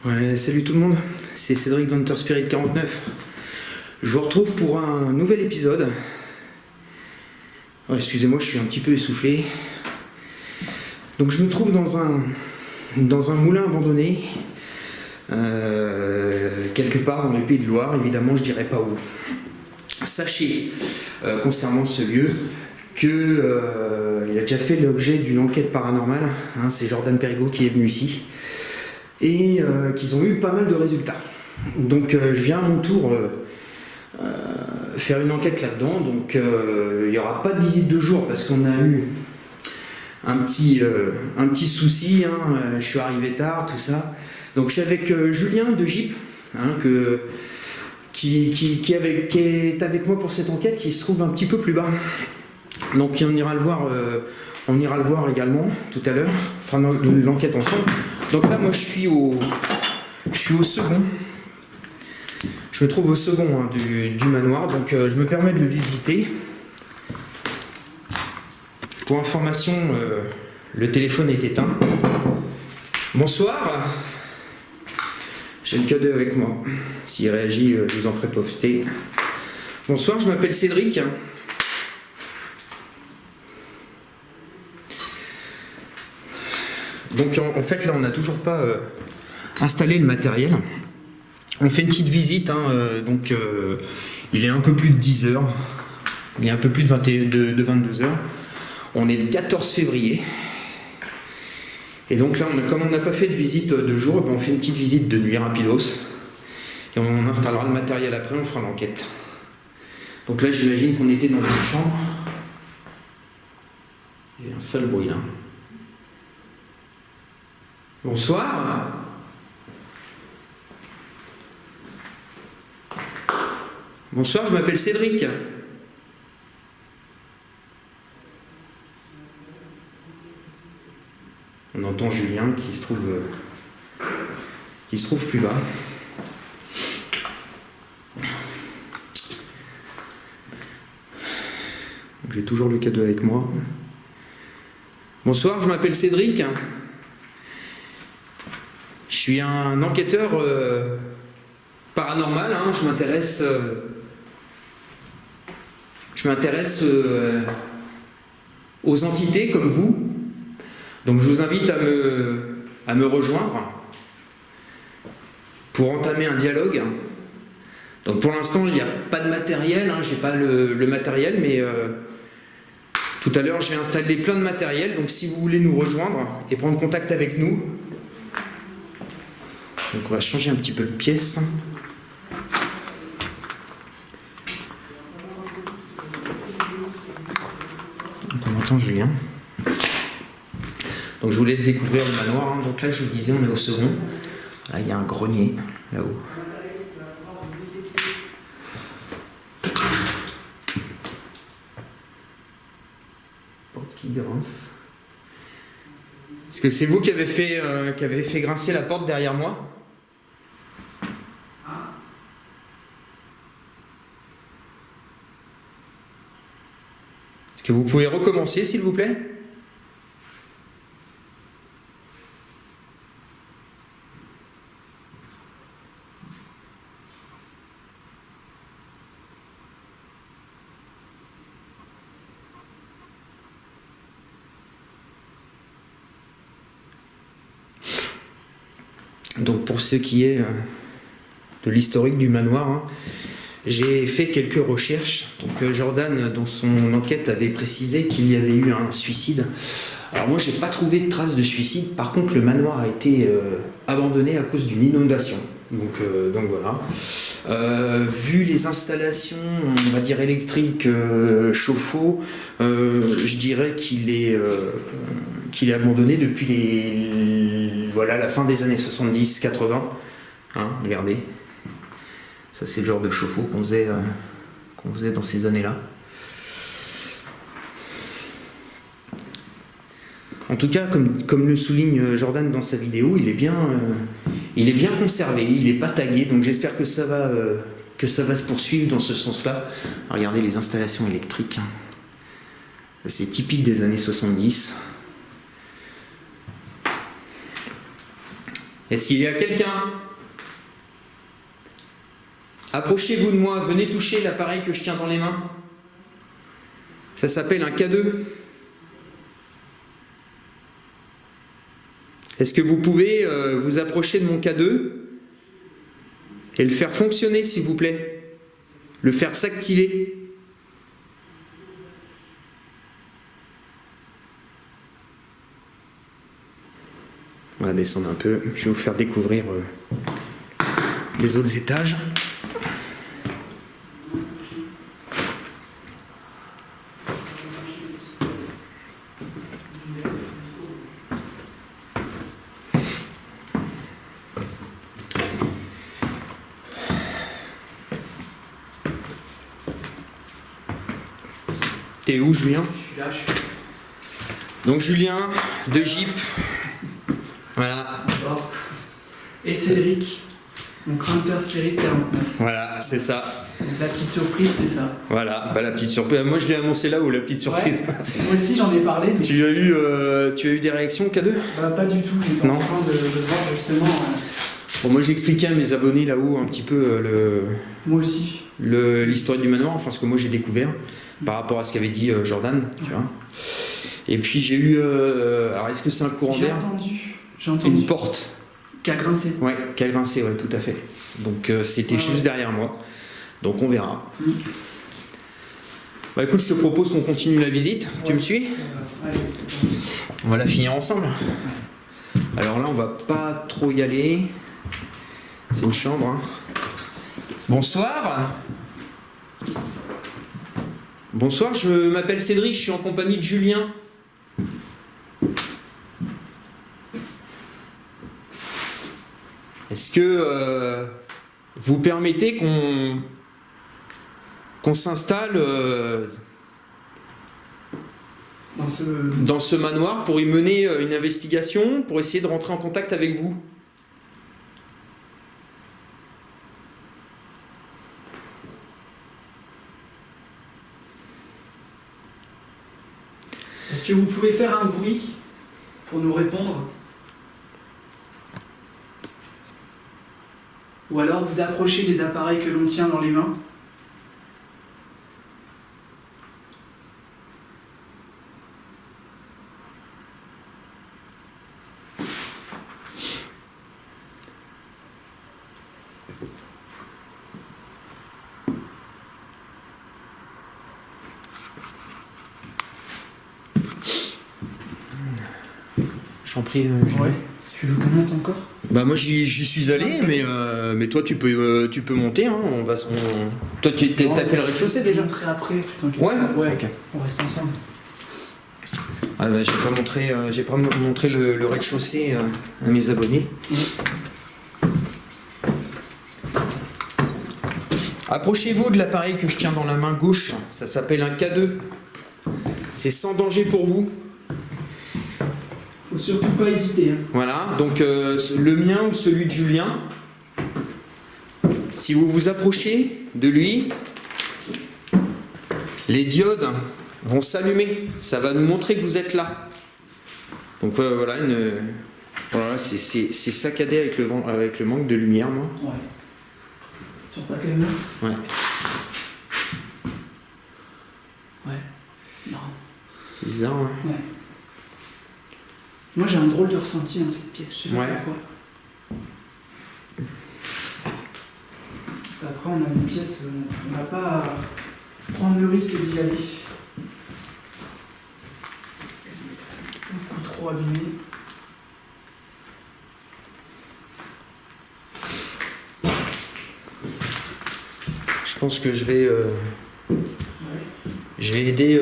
Ouais, salut tout le monde, c'est Cédric d'Hunter Spirit 49. Je vous retrouve pour un nouvel épisode. Ouais, excusez-moi, je suis un petit peu essoufflé. Donc je me trouve dans un moulin abandonné, quelque part dans le Pays de Loire, évidemment je dirais pas où. Sachez, concernant ce lieu, que il a déjà fait l'objet d'une enquête paranormale, hein, c'est Jordan Perrigo qui est venu ici, et qu'ils ont eu pas mal de résultats. Donc je viens à mon tour faire une enquête là-dedans, donc il n'y aura pas de visite de jour parce qu'on a eu un petit souci, hein, je suis arrivé tard, tout ça. Donc je suis avec Julien de Jeep, hein, qui est avec moi pour cette enquête, il se trouve un petit peu plus bas. Donc on ira le voir également tout à l'heure, on fera l'enquête ensemble. Donc là moi je suis au second. Je me trouve au second, hein, du manoir, donc je me permets de le visiter. Pour information, le téléphone est éteint. Bonsoir. J'ai le cadeau avec moi. S'il réagit, je vous en ferai profiter. Bonsoir, je m'appelle Cédric. Donc en fait là on n'a toujours pas installé le matériel. On fait une petite visite, hein, donc il est un peu plus de 10 heures, il est un peu plus de 22 heures. On est le 14 février. Et donc là, comme on n'a pas fait de visite de jour, on fait une petite visite de nuit rapidos. Et on installera le matériel après, on fera l'enquête. Donc là, j'imagine qu'on était dans une chambre. Il y a un sale bruit là. Bonsoir. Bonsoir, je m'appelle Cédric. On entend Julien qui se trouve plus bas. J'ai toujours le cadeau avec moi. Bonsoir, je m'appelle Cédric. Je suis un enquêteur paranormal, hein. Je m'intéresse aux entités comme vous. Donc je vous invite à me rejoindre pour entamer un dialogue. Donc pour l'instant il n'y a pas de matériel, hein, j'ai pas le matériel, mais tout à l'heure je vais installer plein de matériel. Donc si vous voulez nous rejoindre et prendre contact avec nous, donc on va changer un petit peu de pièce. On entend Julien. Donc je vous laisse découvrir le manoir, hein. Donc là je vous disais on est au second. Là il y a un grenier là-haut. Porte qui grince. Est-ce que c'est vous qui avez fait grincer la porte derrière moi? Est-ce que vous pouvez recommencer s'il vous plaît? Donc pour ce qui est de l'historique du manoir, hein, j'ai fait quelques recherches. Donc Jordan, dans son enquête, avait précisé qu'il y avait eu un suicide. Alors moi, j'ai pas trouvé de traces de suicide. Par contre, le manoir a été abandonné à cause d'une inondation. Donc voilà. Vu les installations, on va dire électriques, chauffe-eau, je dirais qu'il est abandonné depuis la fin des années 70-80. Hein, regardez. Ça, c'est le genre de chauffe-eau qu'on faisait dans ces années-là. En tout cas, comme le souligne Jordan dans sa vidéo, il est bien conservé, il n'est pas tagué, donc j'espère que ça va se poursuivre dans ce sens-là. Regardez les installations électriques. C'est typique des années 70. Est-ce qu'il y a quelqu'un? Approchez-vous de moi, venez toucher l'appareil que je tiens dans les mains. Ça s'appelle un K2. Est-ce que vous pouvez vous approcher de mon K2 et le faire fonctionner, s'il vous plaît? Le faire s'activer? On va descendre un peu. Je vais vous faire découvrir les autres étages. T'es où, Julien? Je suis là, je suis là. Donc Julien, de Jeep. Voilà. Bonsoir. Et Cédric, mon Hunter Spirit 49. Voilà, c'est ça. Donc la petite surprise, c'est ça. Voilà, bah, la petite surprise. Moi, je l'ai annoncé là où la petite surprise. Ouais. Moi aussi, j'en ai parlé, mais Tu as eu des réactions, K2? pas du tout. J'étais Non. en train de voir justement. Bon, moi, j'ai expliqué à mes abonnés là-haut un petit peu Moi aussi. l'histoire du manoir, enfin ce que moi j'ai découvert par rapport à ce qu'avait dit Jordan, tu vois. Et puis j'ai eu, alors est-ce que c'est un courant J'ai d'air? entendu. Une porte. Qui a grincé. Ouais, qui a grincé, ouais, tout à fait. Donc c'était Ouais, juste ouais. derrière moi. Donc on verra. Mm. Bah écoute, je te propose qu'on continue la visite. Tu me suis? Allez, c'est parti. On va la finir ensemble. Alors là, on va pas trop y aller. C'est une chambre. Hein. Bonsoir. Bonsoir, je m'appelle Cédric, je suis en compagnie de Julien. Est-ce que vous permettez qu'on s'installe dans ce manoir pour y mener une investigation, pour essayer de rentrer en contact avec vous? Est-ce que vous pouvez faire un bruit pour nous répondre? Ou alors vous approchez les appareils que l'on tient dans les mains? J'en prie, Julien. Ouais. Tu veux qu'on monte encore? Bah moi j'y suis allé, mais toi tu peux monter. Hein. Toi t'as fait le rez-de-chaussée déjà? Je montrerai après, tu t'inquiètes Ouais. pas. Ouais. Ok. On reste ensemble. Ah bah, j'ai pas montré le rez-de-chaussée à mes abonnés. Approchez-vous de l'appareil que je tiens dans la main gauche. Ça s'appelle un K2. C'est sans danger pour vous. Faut surtout pas hésiter. Hein. Voilà, donc le mien ou celui de Julien, si vous vous approchez de lui, les diodes vont s'allumer, ça va nous montrer que vous êtes là. Donc voilà, c'est saccadé avec le manque de lumière, moi. Ouais. Sur ta caméra? Ouais. Ouais. Non. C'est bizarre, hein. Ouais. Moi j'ai un drôle de ressenti dans cette pièce, je sais pas Ouais. pourquoi. Après on a une pièce, on va pas prendre le risque d'y aller. Beaucoup trop abîmé. Je pense que je vais aider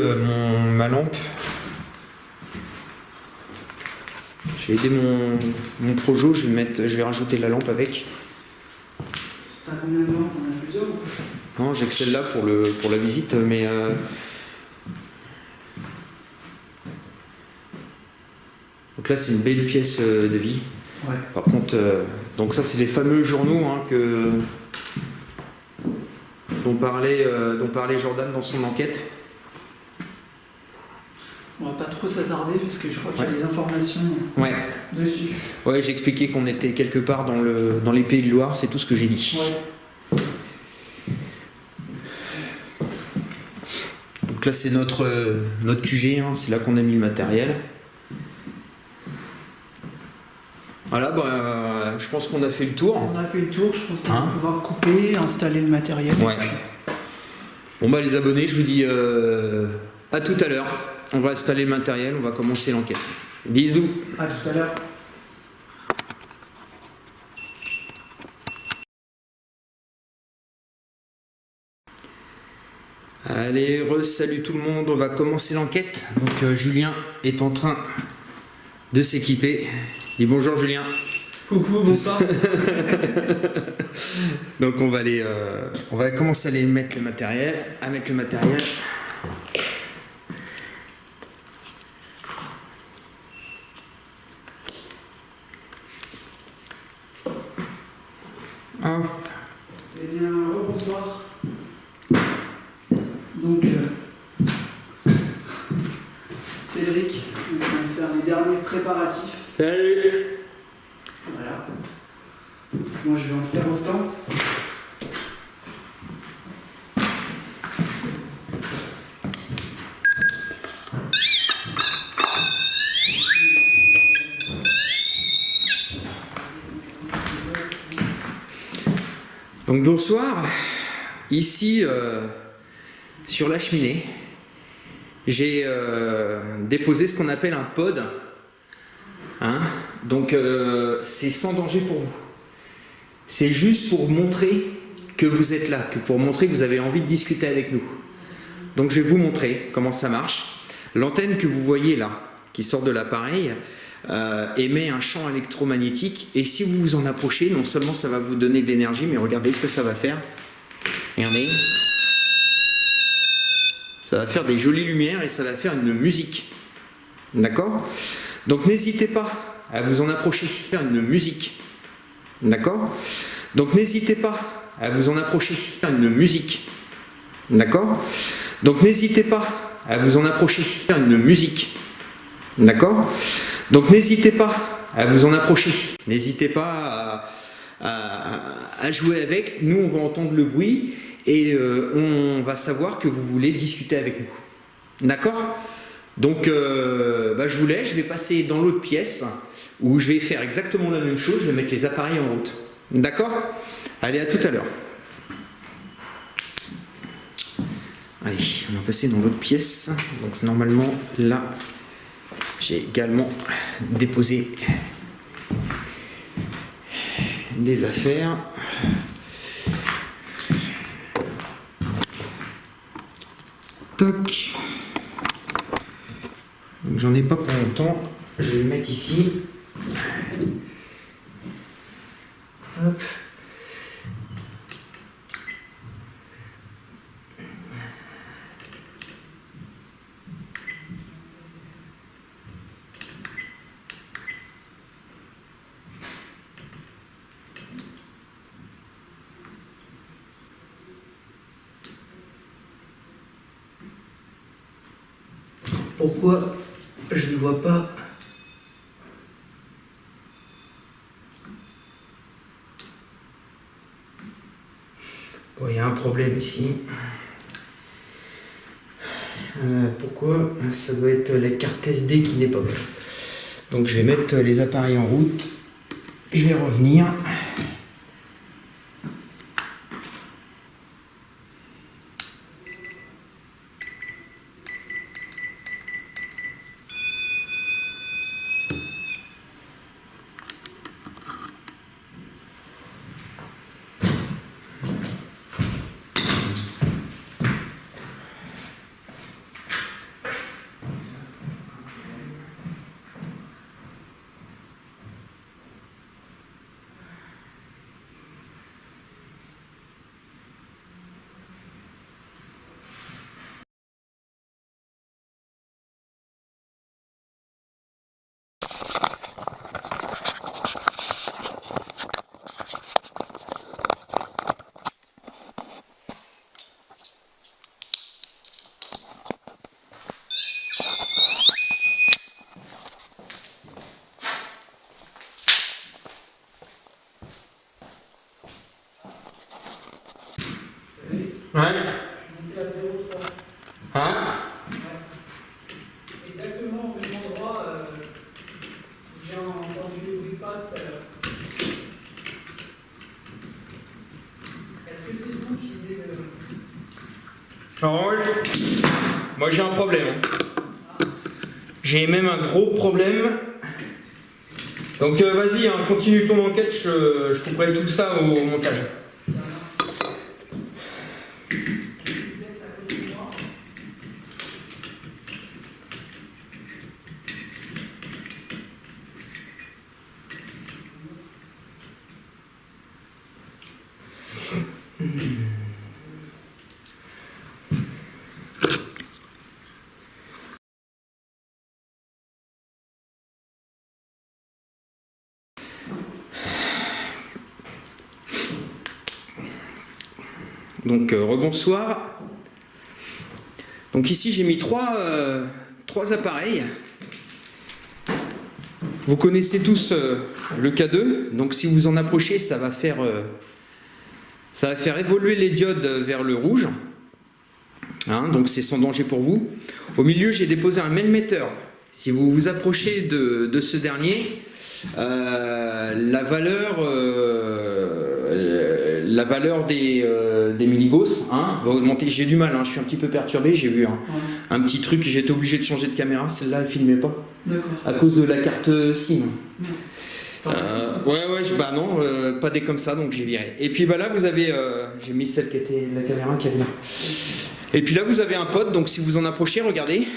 ma lampe. Je vais aider mon projo, je vais rajouter la lampe avec. T'as combien de lampes? On en a plusieurs ou pas? Non, j'ai que celle-là pour la visite, mais donc là c'est une belle pièce de vie. Ouais. Par contre, donc ça c'est les fameux journaux hein, dont parlait Jordan dans son enquête. On va pas trop s'attarder parce que je crois qu'il y a Ouais. des informations Ouais, dessus. ouais, j'ai expliqué qu'on était quelque part dans les Pays de Loire, c'est tout ce que j'ai dit. Ouais. Donc là, c'est notre QG, hein, c'est là qu'on a mis le matériel. Voilà, bah, je pense qu'on a fait le tour. On a fait le tour, je pense qu'on Hein va pouvoir couper, installer le matériel. Ouais. Bon bah les abonnés, je vous dis à tout à l'heure. On va installer le matériel, on va commencer l'enquête. Bisous. À tout à l'heure. Allez, salut tout le monde, on va commencer l'enquête. Donc Julien est en train de s'équiper. Dis bonjour Julien. Coucou, bonsoir. Donc on va commencer à aller mettre le matériel, Hop. Eh bien, bonsoir. Donc, Cédric, on va faire les derniers préparatifs. Salut. Voilà. Moi, je vais en faire autant. Donc bonsoir, ici sur la cheminée, j'ai déposé ce qu'on appelle un pod, hein. Donc c'est sans danger pour vous, c'est juste pour montrer que vous êtes là, pour montrer que vous avez envie de discuter avec nous. Donc je vais vous montrer comment ça marche. L'antenne que vous voyez là, qui sort de l'appareil, émet un champ électromagnétique, et si vous vous en approchez, non seulement ça va vous donner de l'énergie, mais regardez ce que ça va faire. Regardez. Ça va faire des jolies lumières et ça va faire une musique. D'accord? Donc n'hésitez pas à vous en approcher. Faire une musique. D'accord? Donc n'hésitez pas à vous en approcher. Faire une musique. D'accord? Donc n'hésitez pas à vous en approcher. Faire une musique. D'accord? Donc n'hésitez pas à vous en approcher. N'hésitez pas à jouer avec. Nous, on va entendre le bruit et on va savoir que vous voulez discuter avec nous. D'accord? Donc je vous laisse. Je vais passer dans l'autre pièce où je vais faire exactement la même chose. Je vais mettre les appareils en route. D'accord? Allez, à tout à l'heure. Allez, on va passer dans l'autre pièce. Donc normalement, là, j'ai également déposé des affaires. Toc. Donc j'en ai pas pour longtemps. Je vais le mettre ici. Hop. Pourquoi je ne vois pas? Bon, il y a un problème ici. Pourquoi? Ça doit être la carte SD qui n'est pas bonne. Donc je vais mettre les appareils en route. Je vais revenir. Alors, moi j'ai un problème. J'ai même un gros problème. Donc vas-y, hein, continue ton enquête, je couperai tout ça au montage. Donc rebonsoir. Donc ici j'ai mis trois appareils. Vous connaissez tous le K2, donc si vous en approchez, ça va faire évoluer les diodes vers le rouge. Hein, donc c'est sans danger pour vous. Au milieu, j'ai déposé un main-metteur. Si vous vous approchez de ce dernier, la valeur des milligauss va augmenter. J'ai du mal, hein, je suis un petit peu perturbé. J'ai vu un petit truc, j'ai été obligé de changer de caméra. Celle-là, elle ne filmait pas. À cause de la carte SIM. Bah non, pas des comme ça, donc j'ai viré. Et puis bah là, vous avez, j'ai mis celle qui était la caméra qui avait là. Et puis là, vous avez un pod, donc si vous en approchez, regardez.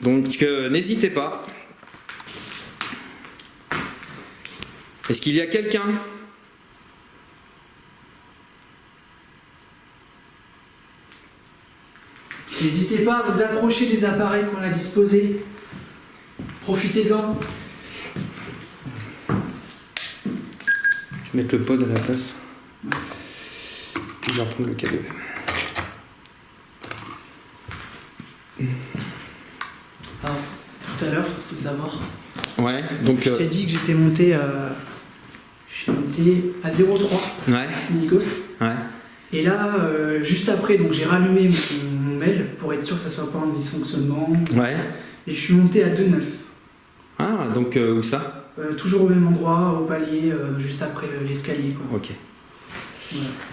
Donc n'hésitez pas. Est-ce qu'il y a quelqu'un ? N'hésitez pas à vous approcher des appareils qu'on a disposés. Profitez-en. Je vais mettre le pod à la place. Puis je vais reprendre le cadeau. Alors, tout à l'heure, il faut savoir. Ouais, donc. Je t'ai dit que j'étais monté à 0,3 milligauss. Ouais. Et là, juste après, donc j'ai rallumé mon mail pour être sûr que ça soit pas en dysfonctionnement. Ouais. Et je suis monté à 2,9. Ah, donc où ça ? Toujours au même endroit, au palier, juste après l'escalier. Ok. Ouais.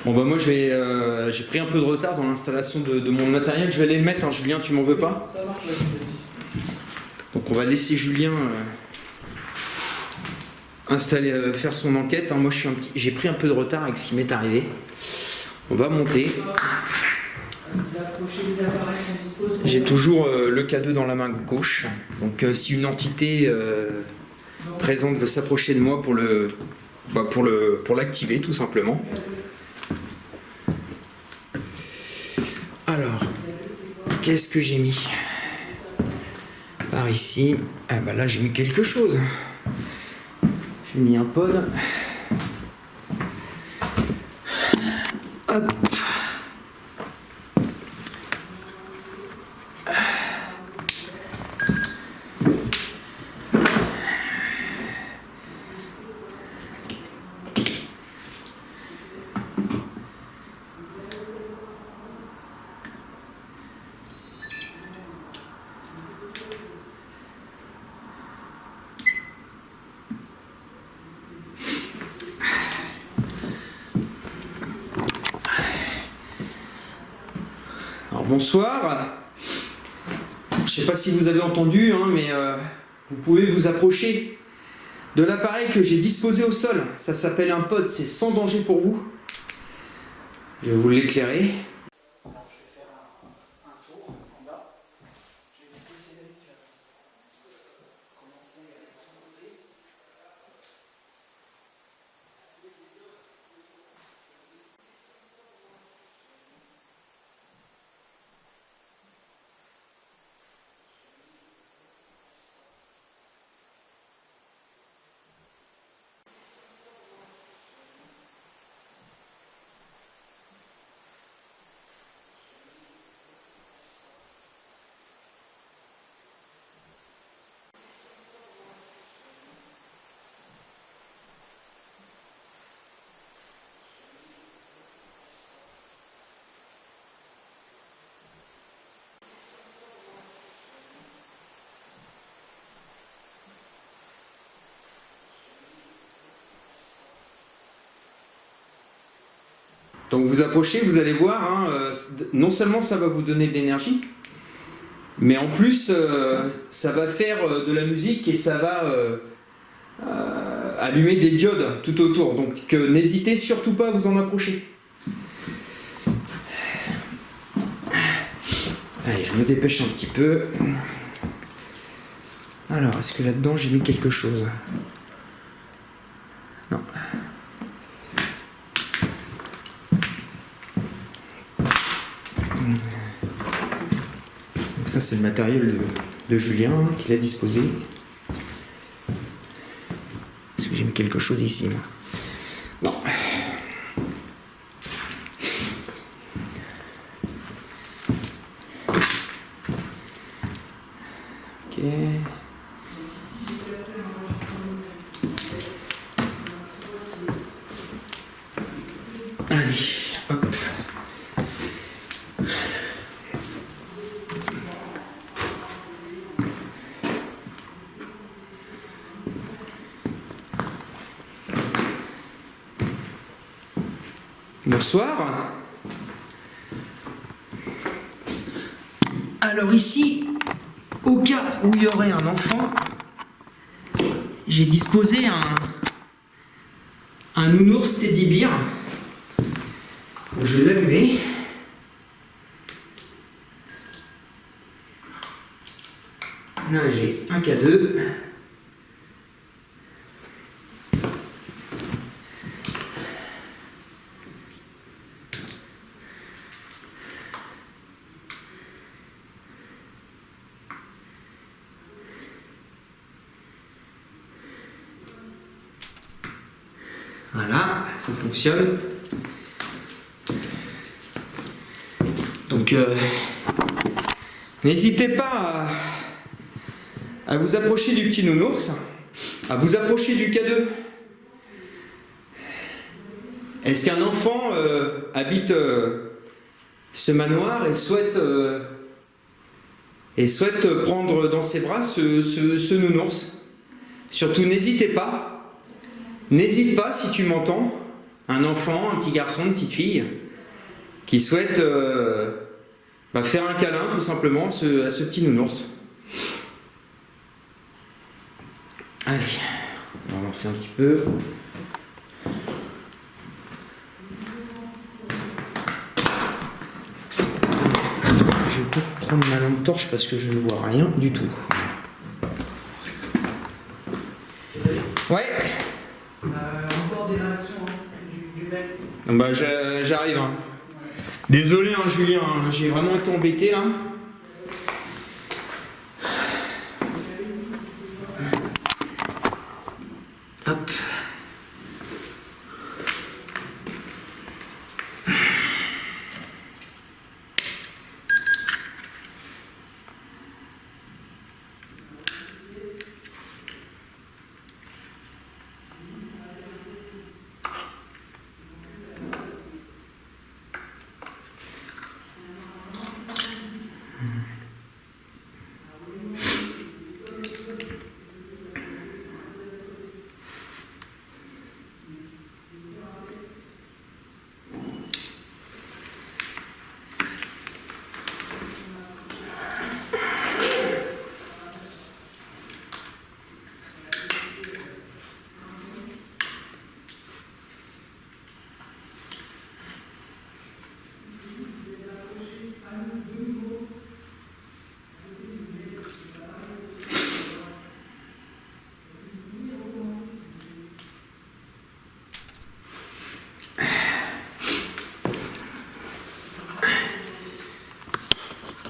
Bon bah moi j'ai pris un peu de retard dans l'installation de mon matériel. Je vais aller le mettre, hein. Julien, tu m'en veux pas ? Ça marche, vas-y. Donc on va laisser Julien faire son enquête. Hein. Moi j'ai pris un peu de retard avec ce qui m'est arrivé. On va monter. J'ai toujours le K2 dans la main gauche. Donc si une entité présente veut s'approcher de moi pour l'activer tout simplement. Alors, qu'est-ce que j'ai mis par ici? Ah bah là j'ai mis quelque chose. J'ai mis un pod. Hop. Alors bonsoir. Je ne sais pas si vous avez entendu, hein, mais vous pouvez vous approcher de l'appareil que j'ai disposé au sol. Ça s'appelle un pod, c'est sans danger pour vous. Je vais vous l'éclairer. Donc vous approchez, vous allez voir, hein, non seulement ça va vous donner de l'énergie, mais en plus ça va faire de la musique et ça va allumer des diodes tout autour. Donc n'hésitez surtout pas à vous en approcher. Allez, je me dépêche un petit peu. Alors, est-ce que là-dedans j'ai mis quelque chose? Non. Donc ça c'est le matériel de Julien qu'il a disposé. Est-ce que j'ai mis quelque chose ici? Non. Ok. Allez, hop. Bonsoir. Alors ici, au cas où il y aurait un enfant, j'ai disposé un nounours Teddy Bear. Je vais l'allumer. Là j'ai un K2. Voilà, ça fonctionne. Donc, n'hésitez pas à vous approcher du petit nounours, à vous approcher du K2. Est-ce qu'un enfant habite ce manoir et souhaite prendre dans ses bras ce nounours? Surtout, n'hésitez pas. N'hésite pas, si tu m'entends, un enfant, un petit garçon, une petite fille, qui souhaite faire un câlin, tout simplement, à ce petit nounours. Allez, on va lancer un petit peu. Je vais peut-être prendre ma lampe torche parce que je ne vois rien du tout. Ouais. Encore des réactions du même. Bah, j'arrive. Hein. Désolé, hein, Julien, hein, j'ai vraiment été embêté là. Hop.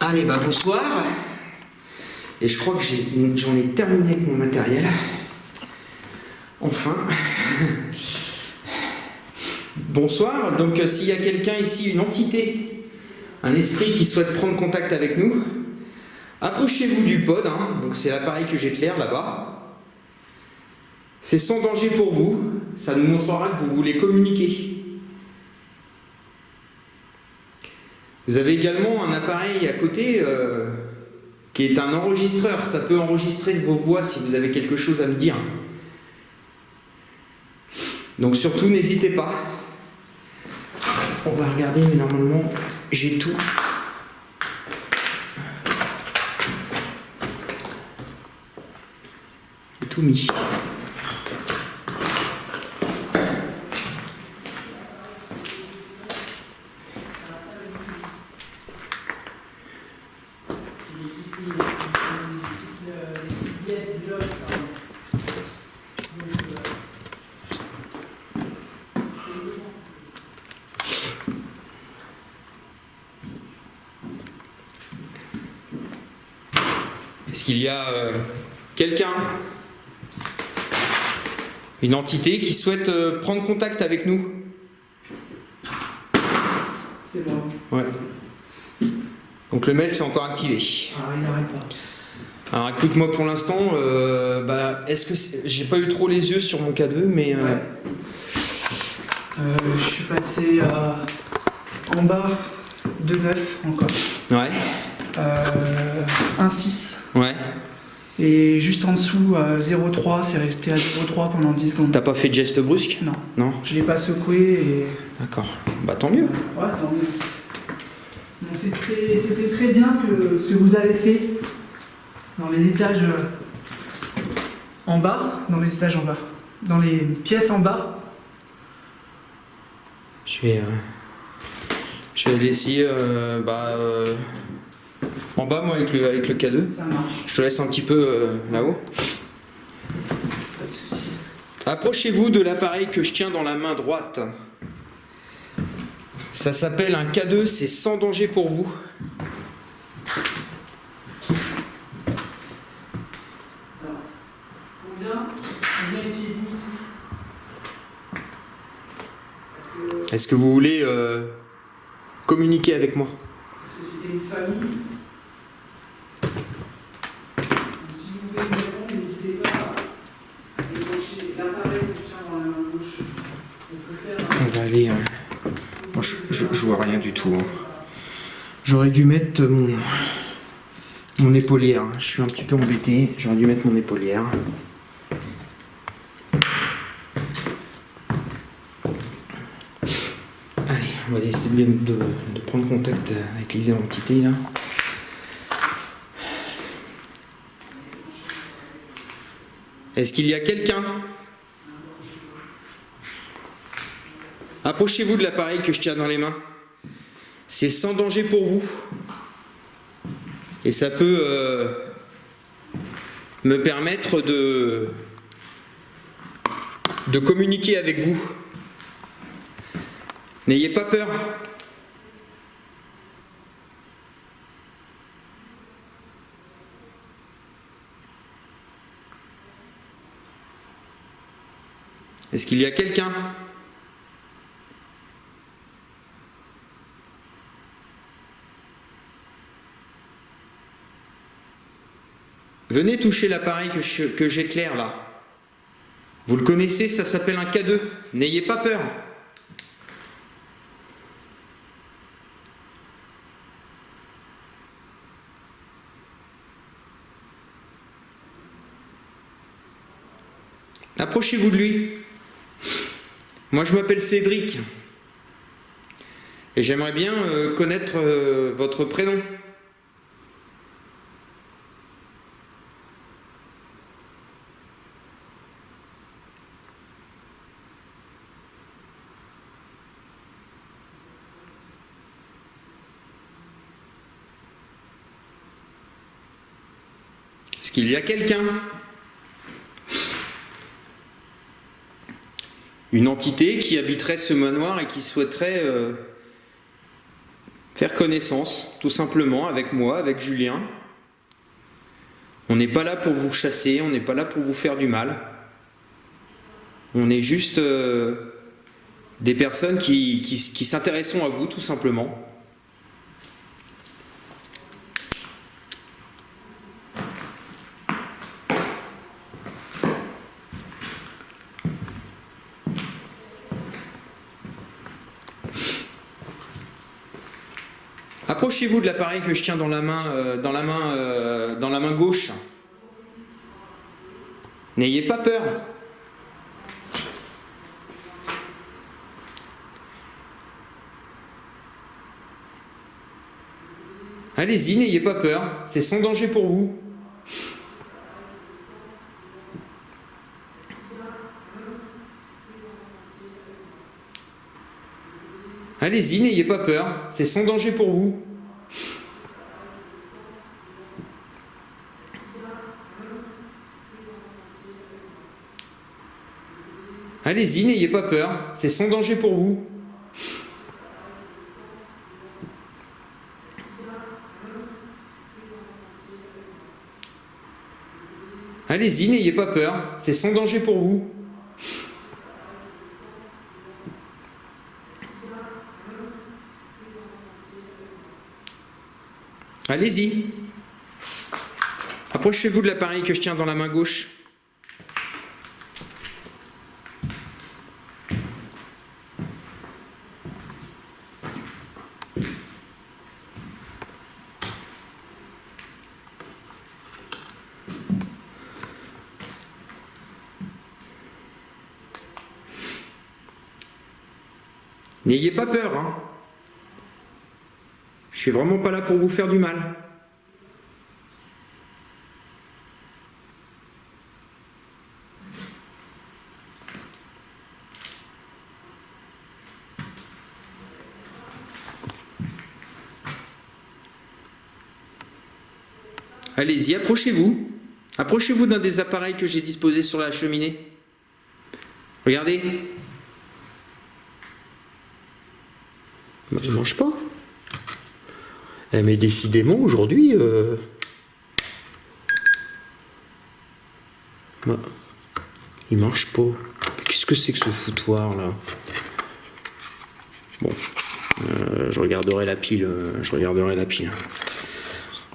Allez, bah bonsoir. Et je crois que j'en ai terminé avec mon matériel. Enfin. Bonsoir. Donc s'il y a quelqu'un ici, une entité, un esprit qui souhaite prendre contact avec nous, approchez-vous du pod. Hein. Donc c'est l'appareil que j'éclaire là-bas. C'est sans danger pour vous. Ça nous montrera que vous voulez communiquer. Vous avez également un appareil à côté qui est un enregistreur. Ça peut enregistrer vos voix si vous avez quelque chose à me dire. Donc surtout, n'hésitez pas. On va regarder, mais normalement, j'ai tout. J'ai tout mis. Est-ce qu'il y a quelqu'un, une entité qui souhaite prendre contact avec nous? C'est moi. Ouais. Donc le mail c'est encore activé. Ah, il n'arrête pas. Alors écoute-moi pour l'instant, est-ce que j'ai pas eu trop les yeux sur mon K2, mais Ouais. Je suis passé en bas 2,9 encore. ouais, 1,6. ouais. Et juste en dessous, 0,3, c'est resté à 0,3 pendant 10 secondes. T'as pas fait de geste brusque? Non, Non. je l'ai pas secoué et... D'accord. Bah tant mieux. Ouais, tant mieux. Donc c'était très bien ce que vous avez fait dans les étages en bas, dans les pièces en bas. Je vais aller essayer en bas moi avec le K2. Ça marche, Je te laisse un petit peu là-haut. pas de soucis. Approchez-vous de l'appareil que je tiens dans la main droite. Ça s'appelle un K2, c'est sans danger pour vous. Alors, combien étiez-vous ici? Est-ce que vous voulez communiquer avec moi? Parce que c'était une famille. Donc, si vous voulez me répondre, n'hésitez pas à décrocher l'appareil que je tiens dans la main gauche. On peut faire On va aller... Moi, je vois rien du tout. Hein. J'aurais dû mettre mon épaulière. Je suis un petit peu embêté. J'aurais dû mettre mon épaulière. Allez, on va essayer de prendre contact avec les entités là. Est-ce qu'il y a quelqu'un? Approchez-vous de l'appareil que je tiens dans les mains. C'est sans danger pour vous. Et ça peut me permettre de communiquer avec vous. N'ayez pas peur. Est-ce qu'il y a quelqu'un? Venez toucher l'appareil que j'éclaire là. Vous le connaissez, ça s'appelle un K2. N'ayez pas peur. Approchez-vous de lui. Moi je m'appelle Cédric. Et j'aimerais bien connaître votre prénom. Est-ce qu'il y a quelqu'un? Une entité qui habiterait ce manoir et qui souhaiterait faire connaissance, tout simplement, avec moi, avec Julien. On n'est pas là pour vous chasser, on n'est pas là pour vous faire du mal. On est juste des personnes qui s'intéressent à vous, tout simplement. Approchez-vous de l'appareil que je tiens dans la main gauche. N'ayez pas peur. Allez-y, n'ayez pas peur, c'est sans danger pour vous. Allez-y, n'ayez pas peur, c'est sans danger pour vous. Allez-y, n'ayez pas peur, c'est sans danger pour vous. Allez-y, n'ayez pas peur, c'est sans danger pour vous. Allez-y. Approchez-vous de l'appareil que je tiens dans la main gauche. N'ayez pas peur, hein. Je suis vraiment pas là pour vous faire du mal. Allez-y, approchez-vous. Approchez-vous d'un des appareils que j'ai disposés sur la cheminée. Regardez. Il mange pas. Mais décidément, aujourd'hui... il marche pas. Qu'est-ce que c'est que ce foutoir, là? Bon. Je regarderai la pile.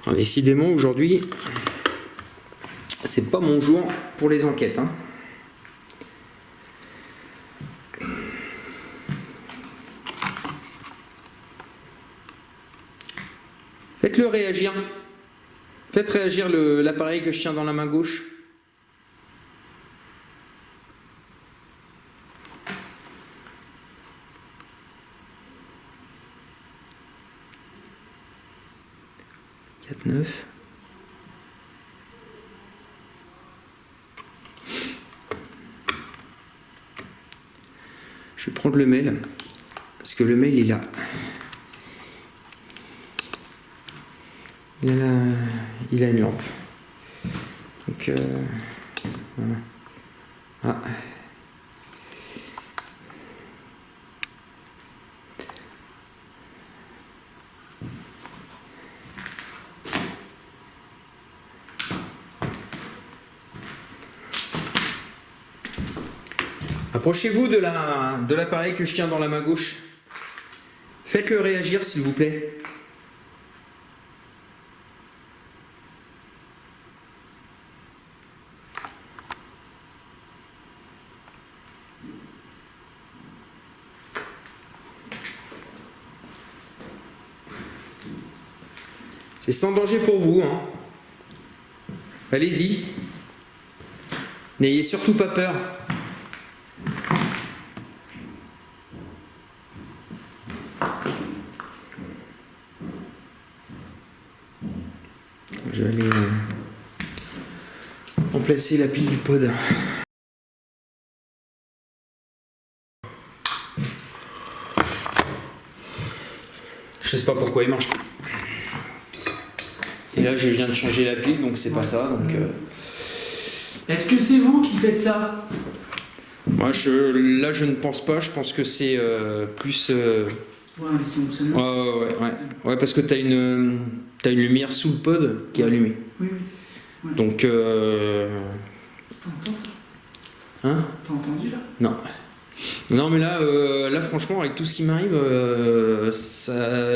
Alors, décidément, aujourd'hui, c'est pas mon jour pour les enquêtes, hein. Faites-le réagir. Faites réagir l'appareil que je tiens dans la main gauche. Neuf. Je vais prendre le mail parce que le mail il a une lampe. Donc voilà. Ah. Approchez-vous de l'appareil que je tiens dans la main gauche. Faites-le réagir, s'il vous plaît. C'est sans danger pour vous, hein. Allez-y. N'ayez surtout pas peur. Je vais aller remplacer la pile du pod. Je sais pas pourquoi il marche pas. Et là, je viens de changer la pile, donc c'est pas ça. Donc, Est-ce que c'est vous qui faites ça? moi, là, je ne pense pas. Je pense que c'est plus. Ouais, parce que t'as une lumière sous le pod qui est allumée. Oui. Ouais. Donc. T'entends ça? Hein? T'as entendu là? Non. Non, mais là, franchement, avec tout ce qui m'arrive,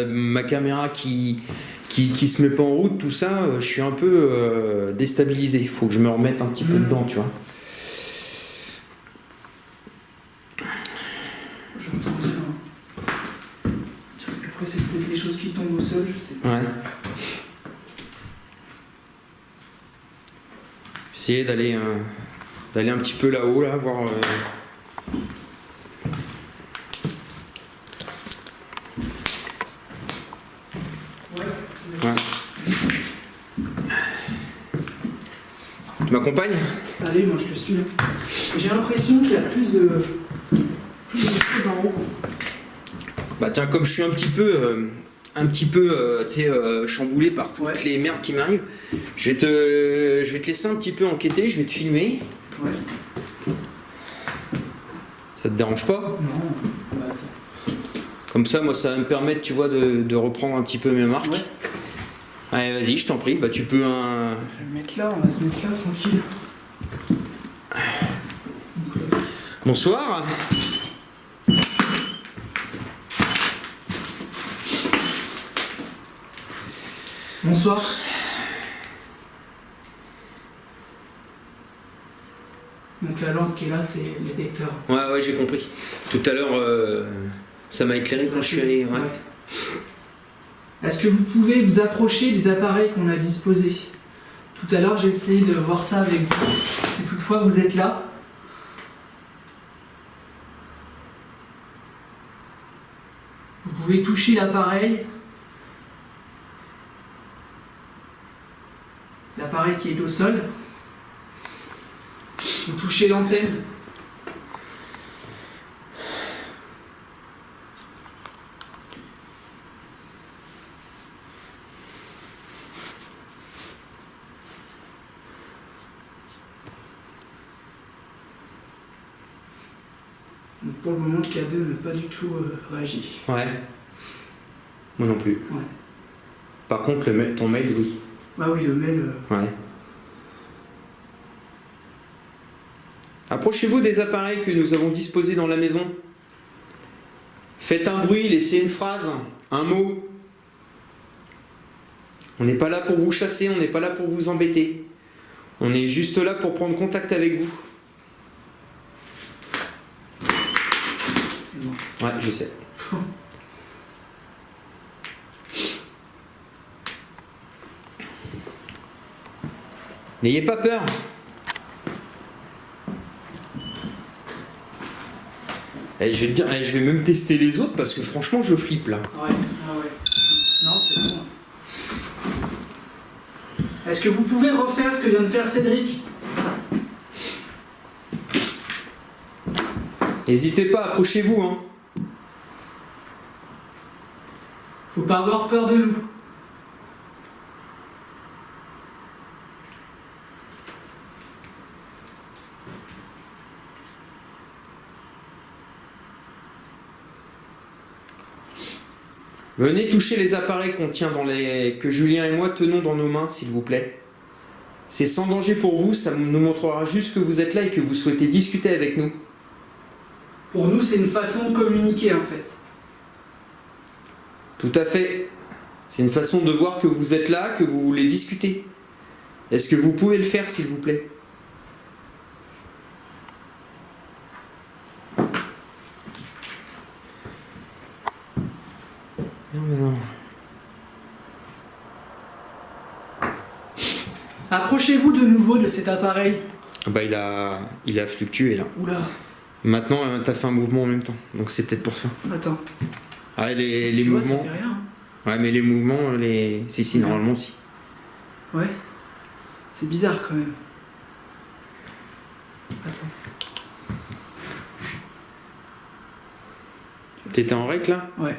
ma caméra qui se met pas en route, tout ça, je suis un peu déstabilisé. Il faut que je me remette un petit peu dedans, tu vois. J'ai entendu. Après, c'est peut-être des choses qui tombent au sol, je sais pas. Ouais. J'essayais d'aller un petit peu là-haut, là, voir. Ouais. Ouais. Tu m'accompagnes? Allez, moi je te suis là. J'ai l'impression qu'il y a plus de choses en haut. Bah tiens, comme je suis un petit peu tu sais, chamboulé par toutes les merdes qui m'arrivent, je vais te laisser un petit peu enquêter, je vais te filmer. Ouais. Ça te dérange pas? Non, bah attends. Comme ça, moi, ça va me permettre, tu vois, de reprendre un petit peu mes marques. Ouais. Allez, vas-y, je t'en prie. Bah, tu peux Je vais me mettre là, on va se mettre là, tranquille. Bonsoir. Bonsoir. Donc la lampe qui est là, c'est le détecteur. Ouais, j'ai compris. Tout à l'heure, ça m'a éclairé quand je suis allé. Ouais. Est-ce que vous pouvez vous approcher des appareils qu'on a disposés? Tout à l'heure, j'ai essayé de voir ça avec vous. Si toutefois vous êtes là. Vous pouvez toucher l'appareil. L'appareil qui est au sol. Vous touchez l'antenne. Donc pour le moment, le K2 n'a pas du tout réagi. Ouais. Moi non plus. Ouais. Par contre, ton mail, oui. Ah oui, le mail. Ouais. Approchez-vous des appareils que nous avons disposés dans la maison. Faites un bruit, laissez une phrase, un mot. On n'est pas là pour vous chasser, on n'est pas là pour vous embêter. On est juste là pour prendre contact avec vous. C'est bon. Ouais, je sais. N'ayez pas peur. Je vais te dire, je vais même tester les autres parce que franchement, je flippe là. Ouais. Non, c'est bon. Est-ce que vous pouvez refaire ce que vient de faire Cédric? N'hésitez pas, approchez-vous. Hein. Faut pas avoir peur de nous. Venez toucher les appareils que Julien et moi tenons dans nos mains, s'il vous plaît. C'est sans danger pour vous, ça nous montrera juste que vous êtes là et que vous souhaitez discuter avec nous. Pour nous, c'est une façon de communiquer en fait. Tout à fait. C'est une façon de voir que vous êtes là, que vous voulez discuter. Est-ce que vous pouvez le faire, s'il vous plaît? Non. Approchez-vous de nouveau de cet appareil. Bah il a fluctué là. Oula. Maintenant t'as fait un mouvement en même temps, donc c'est peut-être pour ça. Attends. Ah les Tu vois, mouvements. ça fait rien. Ouais mais les mouvements, si normalement si. Ouais. C'est bizarre quand même. Attends. T'étais en règle là? Ouais.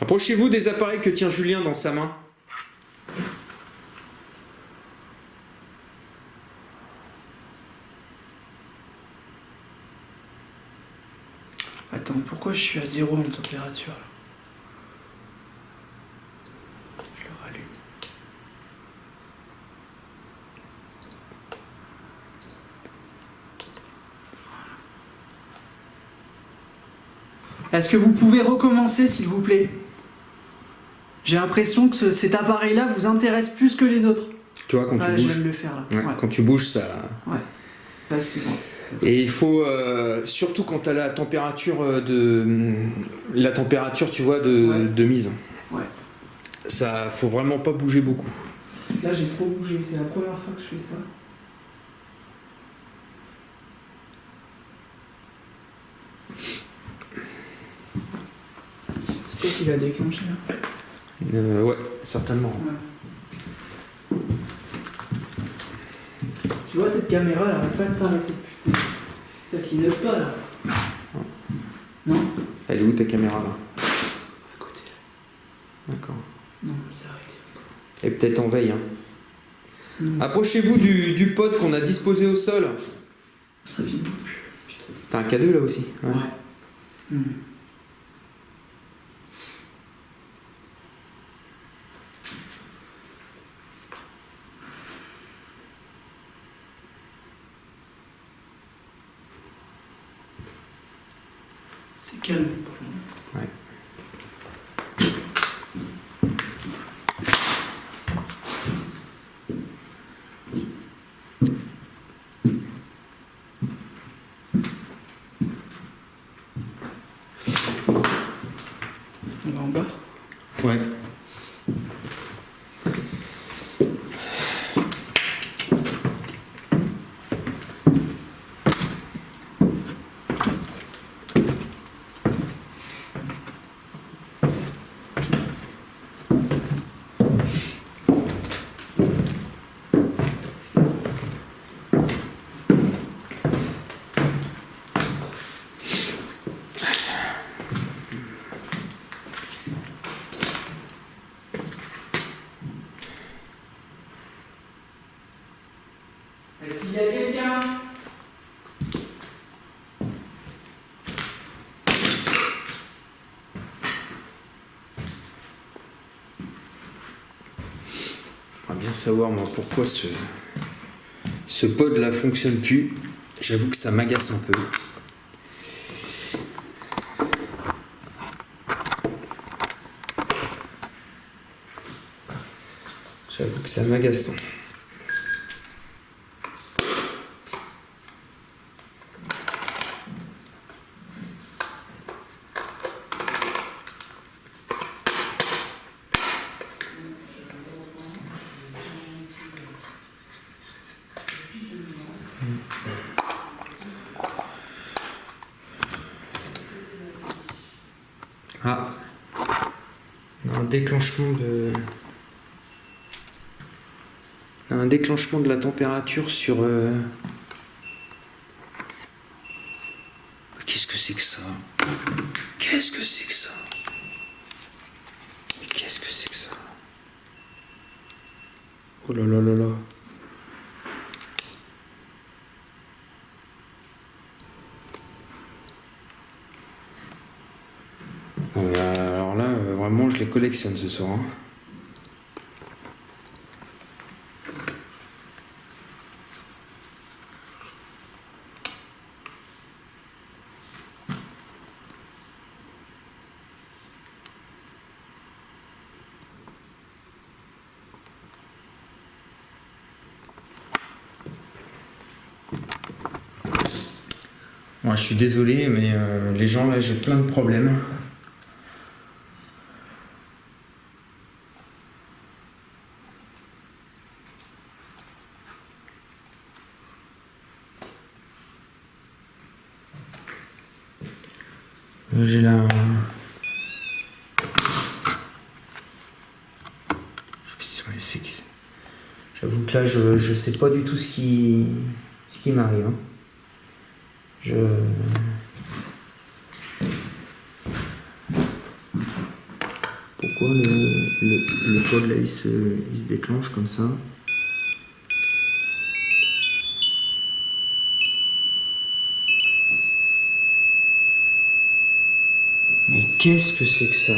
Approchez-vous des appareils que tient Julien dans sa main. Attends, pourquoi je suis à 0 en température là? Je le rallume. Est-ce que vous pouvez recommencer s'il vous plaît? J'ai l'impression que cet appareil-là vous intéresse plus que les autres. Tu vois, quand tu Je bouges. viens de le faire là. Ouais, quand tu bouges, ça. Ouais. Là, c'est bon. Et il faut, surtout quand tu as la température tu vois, de mise. Ouais. Ça, faut vraiment pas bouger beaucoup. Là, j'ai trop bougé. C'est la première fois que je fais ça. C'est toi qui l'as déclenché là. Ouais, certainement. Ouais. Tu vois, cette caméra, elle arrête pas de s'arrêter. Putain. Ça clignote pas là. Non? Elle est où ta caméra là? À côté là. D'accord. Non, elle s'est arrêtée. Elle est peut-être en veille. Hein. Mmh. Approchez-vous du pod qu'on a disposé au sol. Ça filme plus. Putain. T'as un K2 là aussi? Ouais. Mmh. C'est calme pour moi. Ouais. On va en bas. Ouais. Est-ce qu'il y a quelqu'un? J'aimerais bien savoir moi pourquoi ce pod là fonctionne plus. J'avoue que ça m'agace un peu. J'avoue que ça m'agace. Ah, on a un déclenchement de la température sur. Qu'est-ce que c'est que ça? Qu'est-ce que c'est que ça? Qu'est-ce que c'est que ça? Oh là là là là. Alors là, vraiment, je les collectionne ce soir. Hein. Moi, je suis désolé, mais les gens là, j'ai plein de problèmes. J'ai la. J'avoue que là, je sais pas du tout ce qui m'arrive. Hein. Pourquoi le pod là il se déclenche comme ça? Mais qu'est-ce que c'est que ça?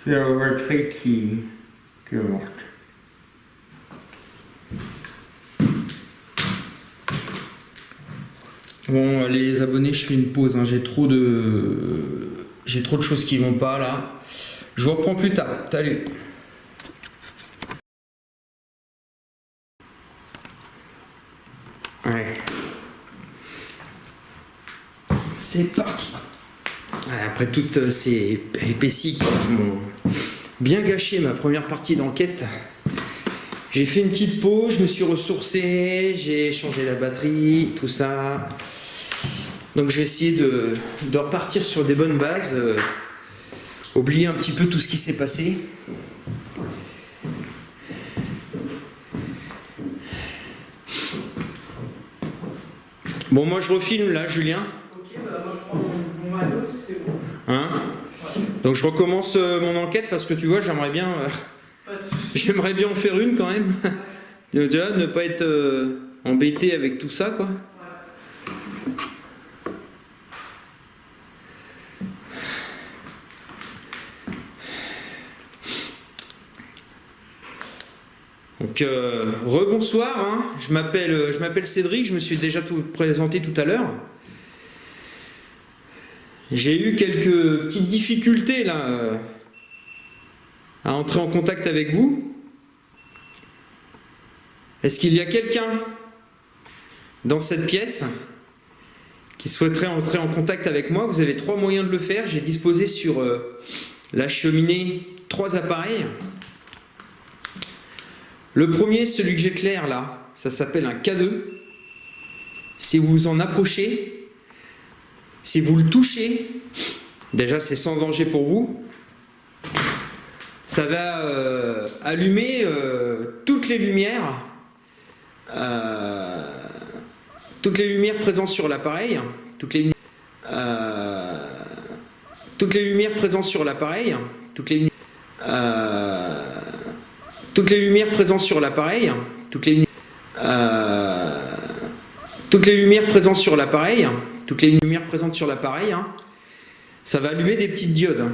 C'est la batterie qui est morte. Bon, les abonnés, je fais une pause. Hein. J'ai trop de choses qui vont pas là. Je vous reprends plus tard. Salut. Ouais. C'est parti. Après toutes ces péripéties qui m'ont bien gâché ma première partie d'enquête, j'ai fait une petite pause, je me suis ressourcé, j'ai changé la batterie, tout ça. Donc je vais essayer de repartir sur des bonnes bases, oublier un petit peu tout ce qui s'est passé. Bon, moi je refilme là, Julien. Ok, bah moi je prends mon matos, c'est bon. Hein? Ouais. Donc je recommence mon enquête parce que tu vois, j'aimerais bien en faire une quand même. Tu vois, ne pas être embêté avec tout ça, quoi. Donc rebonsoir, hein. Je m'appelle Cédric, je me suis déjà présenté tout à l'heure. J'ai eu quelques petites difficultés là à entrer en contact avec vous. Est-ce qu'il y a quelqu'un dans cette pièce qui souhaiterait entrer en contact avec moi? Vous avez 3 moyens de le faire. J'ai disposé sur la cheminée 3 appareils. Le premier, celui que j'éclaire là, ça s'appelle un K2. Si vous vous en approchez, si vous le touchez, déjà c'est sans danger pour vous, ça va allumer toutes les lumières présentes sur l'appareil, toutes les lumières présentes sur l'appareil, toutes les lumières présentes sur l'appareil, toutes les lumières présentes sur l'appareil, toutes les lumières présentes sur l'appareil, hein, ça va allumer des petites diodes.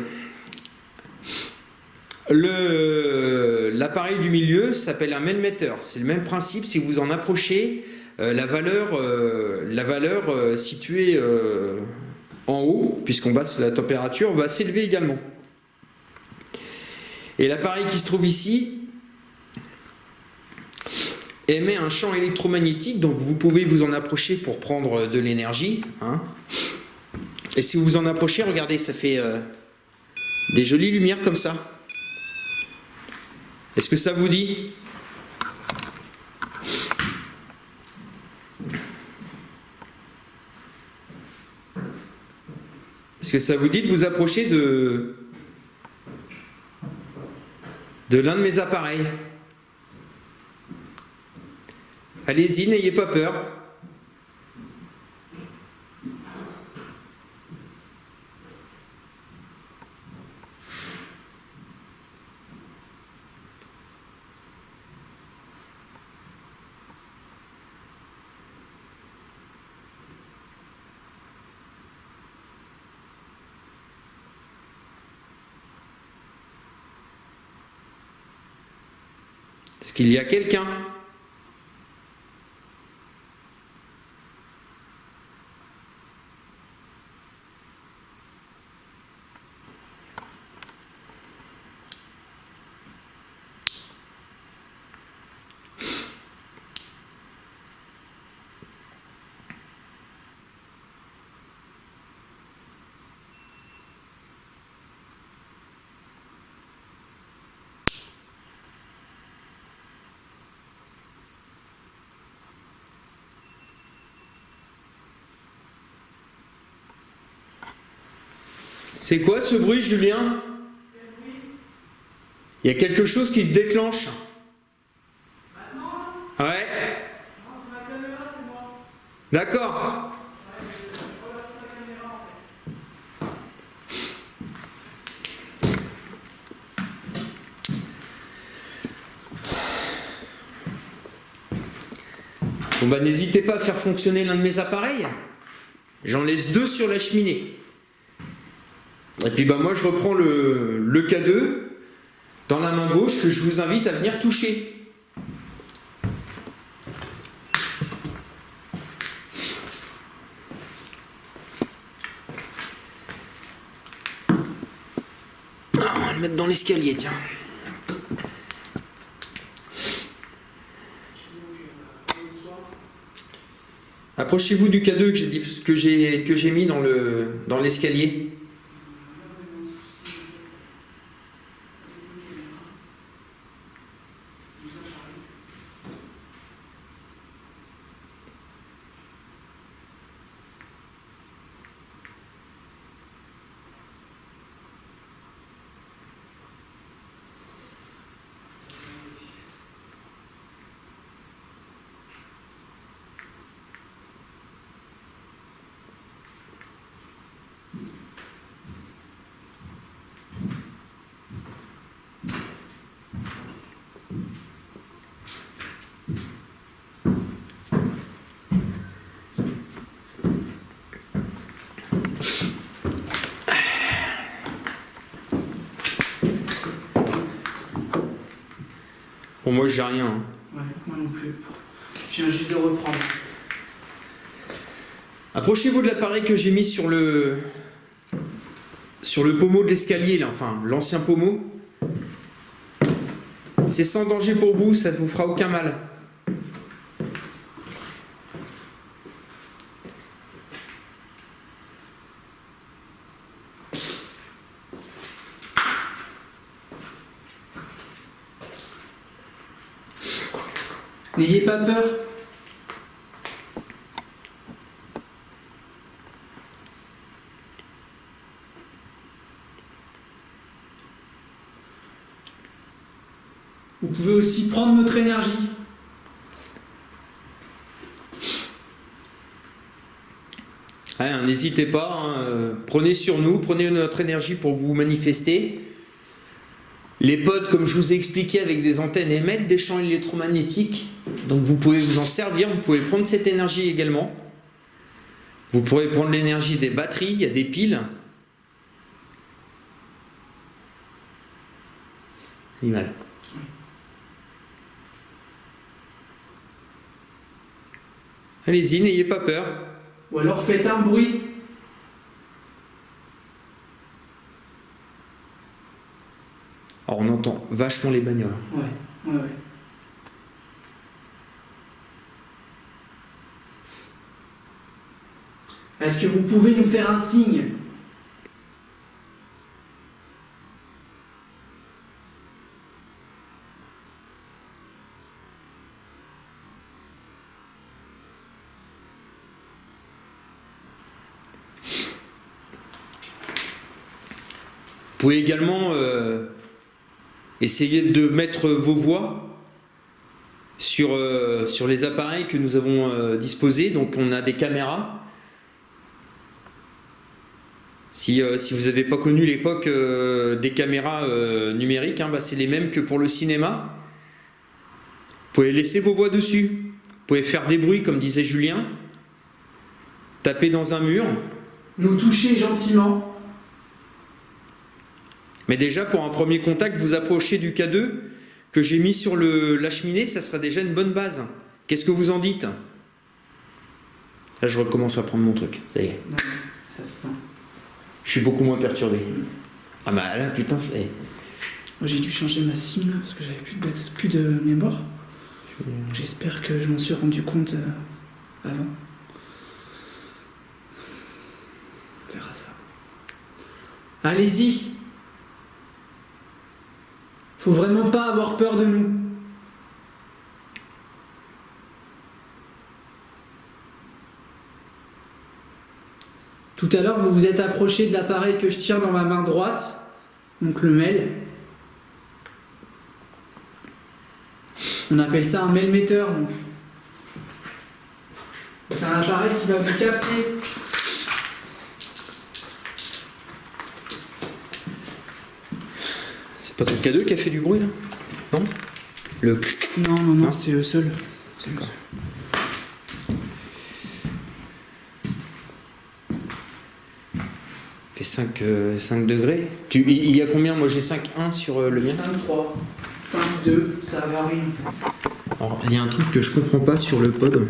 L'appareil du milieu s'appelle un Melmeter. C'est le même principe. Si vous en approchez, la valeur située en haut, puisqu'on basse la température, va s'élever également. Et l'appareil qui se trouve ici émet un champ électromagnétique, donc vous pouvez vous en approcher pour prendre de l'énergie, hein. Et si vous vous en approchez, regardez, ça fait des jolies lumières comme ça. Est-ce que ça vous dit? Est-ce que ça vous dit de vous approcher de l'un de mes appareils? Allez-y, n'ayez pas peur. Est-ce qu'il y a quelqu'un? C'est quoi ce bruit, Julien? Il y a quelque chose qui se déclenche. Ouais. Non, c'est ma caméra, c'est moi. D'accord. Bon bah n'hésitez pas à faire fonctionner l'un de mes appareils. J'en laisse 2 sur la cheminée. Et puis bah moi je reprends le K2 dans la main gauche que je vous invite à venir toucher. On va le mettre dans l'escalier, tiens. Approchez-vous du K2 que j'ai mis dans l'escalier. Bon, moi j'ai rien. Hein. Ouais, moi non plus. Je viens juste de reprendre. Approchez-vous de l'appareil que j'ai mis sur le pommeau de l'escalier, là, enfin l'ancien pommeau. C'est sans danger pour vous, ça ne vous fera aucun mal. N'ayez pas peur. Vous pouvez aussi prendre notre énergie. Ouais, n'hésitez pas, hein, prenez sur nous, prenez notre énergie pour vous manifester. Les pods, comme je vous ai expliqué, avec des antennes émettent des champs électromagnétiques. Donc vous pouvez vous en servir, vous pouvez prendre cette énergie également. Vous pourrez prendre l'énergie des batteries, il y a des piles. Animal. Allez-y, n'ayez pas peur. Ou alors faites un bruit. Alors on entend vachement les bagnoles. Ouais. Est-ce que vous pouvez nous faire un signe? Vous pouvez également essayer de mettre vos voix sur les appareils que nous avons disposés. Donc on a des caméras. Si vous n'avez pas connu l'époque des caméras numériques, hein, bah, c'est les mêmes que pour le cinéma. Vous pouvez laisser vos voix dessus. Vous pouvez faire des bruits, comme disait Julien. Taper dans un mur. Nous toucher gentiment. Mais déjà, pour un premier contact, vous approchez du K2 que j'ai mis sur la cheminée, ça sera déjà une bonne base. Qu'est-ce que vous en dites? Là, je recommence à prendre mon truc. Ça y est. Non, ça se sent. Je suis beaucoup moins perturbé. Ah bah là, putain, c'est... Moi, j'ai dû changer ma SIM là, parce que j'avais plus de mémoire. J'espère que je m'en suis rendu compte avant. On verra ça. Allez-y. Faut vraiment pas avoir peur de nous. Tout à l'heure, vous vous êtes approché de l'appareil que je tiens dans ma main droite, donc le MEL. On appelle ça un MEL-metteur. C'est un appareil qui va vous capter. C'est pas ton K2 qui a fait du bruit, là? Non? Le... Non, c'est eux seuls. D'accord. Fait 5 degrés. Il y a combien? Moi j'ai 5,1 sur le mien. 5,3. 5,2, ça varie en fait. Alors, il y a un truc que je comprends pas sur le pod.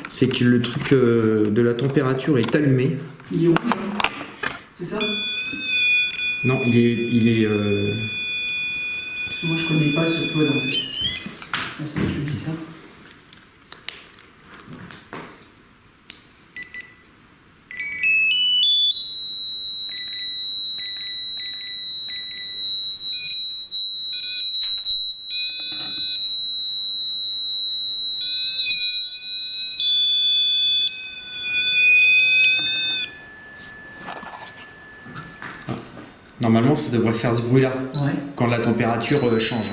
C'est que le truc de la température est allumé. Il est rouge, hein. C'est ça? Non, il est Parce que moi je connais pas ce pod en fait. On sait que je te dis ça. Normalement, ça devrait faire ce bruit-là Ouais. quand la température change.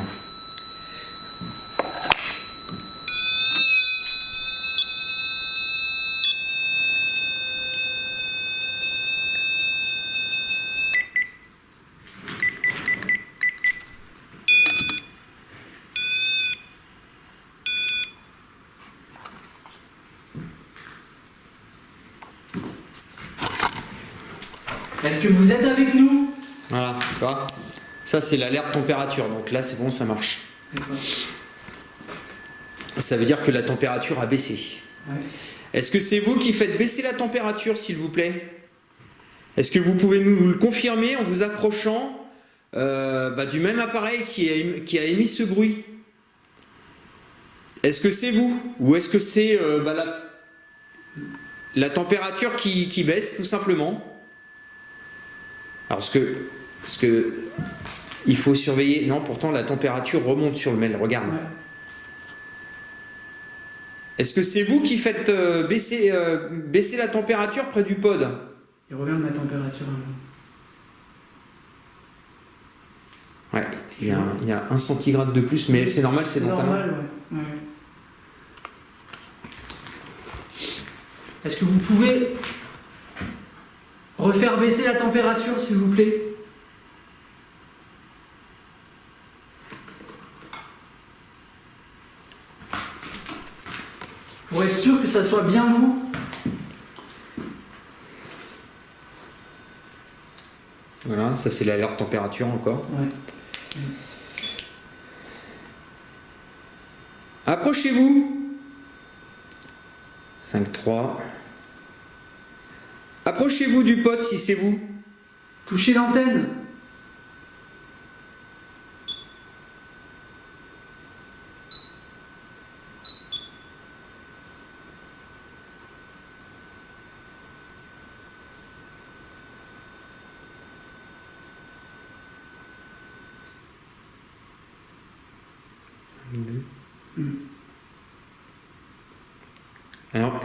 Est-ce que vous êtes avec nous? Voilà, tu vois. Ça, c'est l'alerte température. Donc là, c'est bon, ça marche. D'accord. Ça veut dire que la température a baissé. Ouais. Est-ce que c'est vous qui faites baisser la température, s'il vous plaît? Est-ce que vous pouvez nous le confirmer en vous approchant du même appareil qui a émis ce bruit? Est-ce que c'est vous? Ou est-ce que c'est la température qui baisse, tout simplement? Alors, parce que il faut surveiller... Non, pourtant, la température remonte sur le mail. Regarde. Ouais. Est-ce que c'est vous qui faites baisser la température près du pod? Et regarde ma température. Ouais, il y a 1 centigrade de plus, mais c'est normal, c'est dans ta main. Normal, ouais. Ouais. Est-ce que vous pouvez refaire baisser la température, s'il vous plaît? Pour être sûr que ça soit bien vous. Voilà, ça c'est l'alerte température encore. Ouais. Approchez-vous. 5-3. Approchez-vous du pod si c'est vous. Touchez l'antenne. Alors,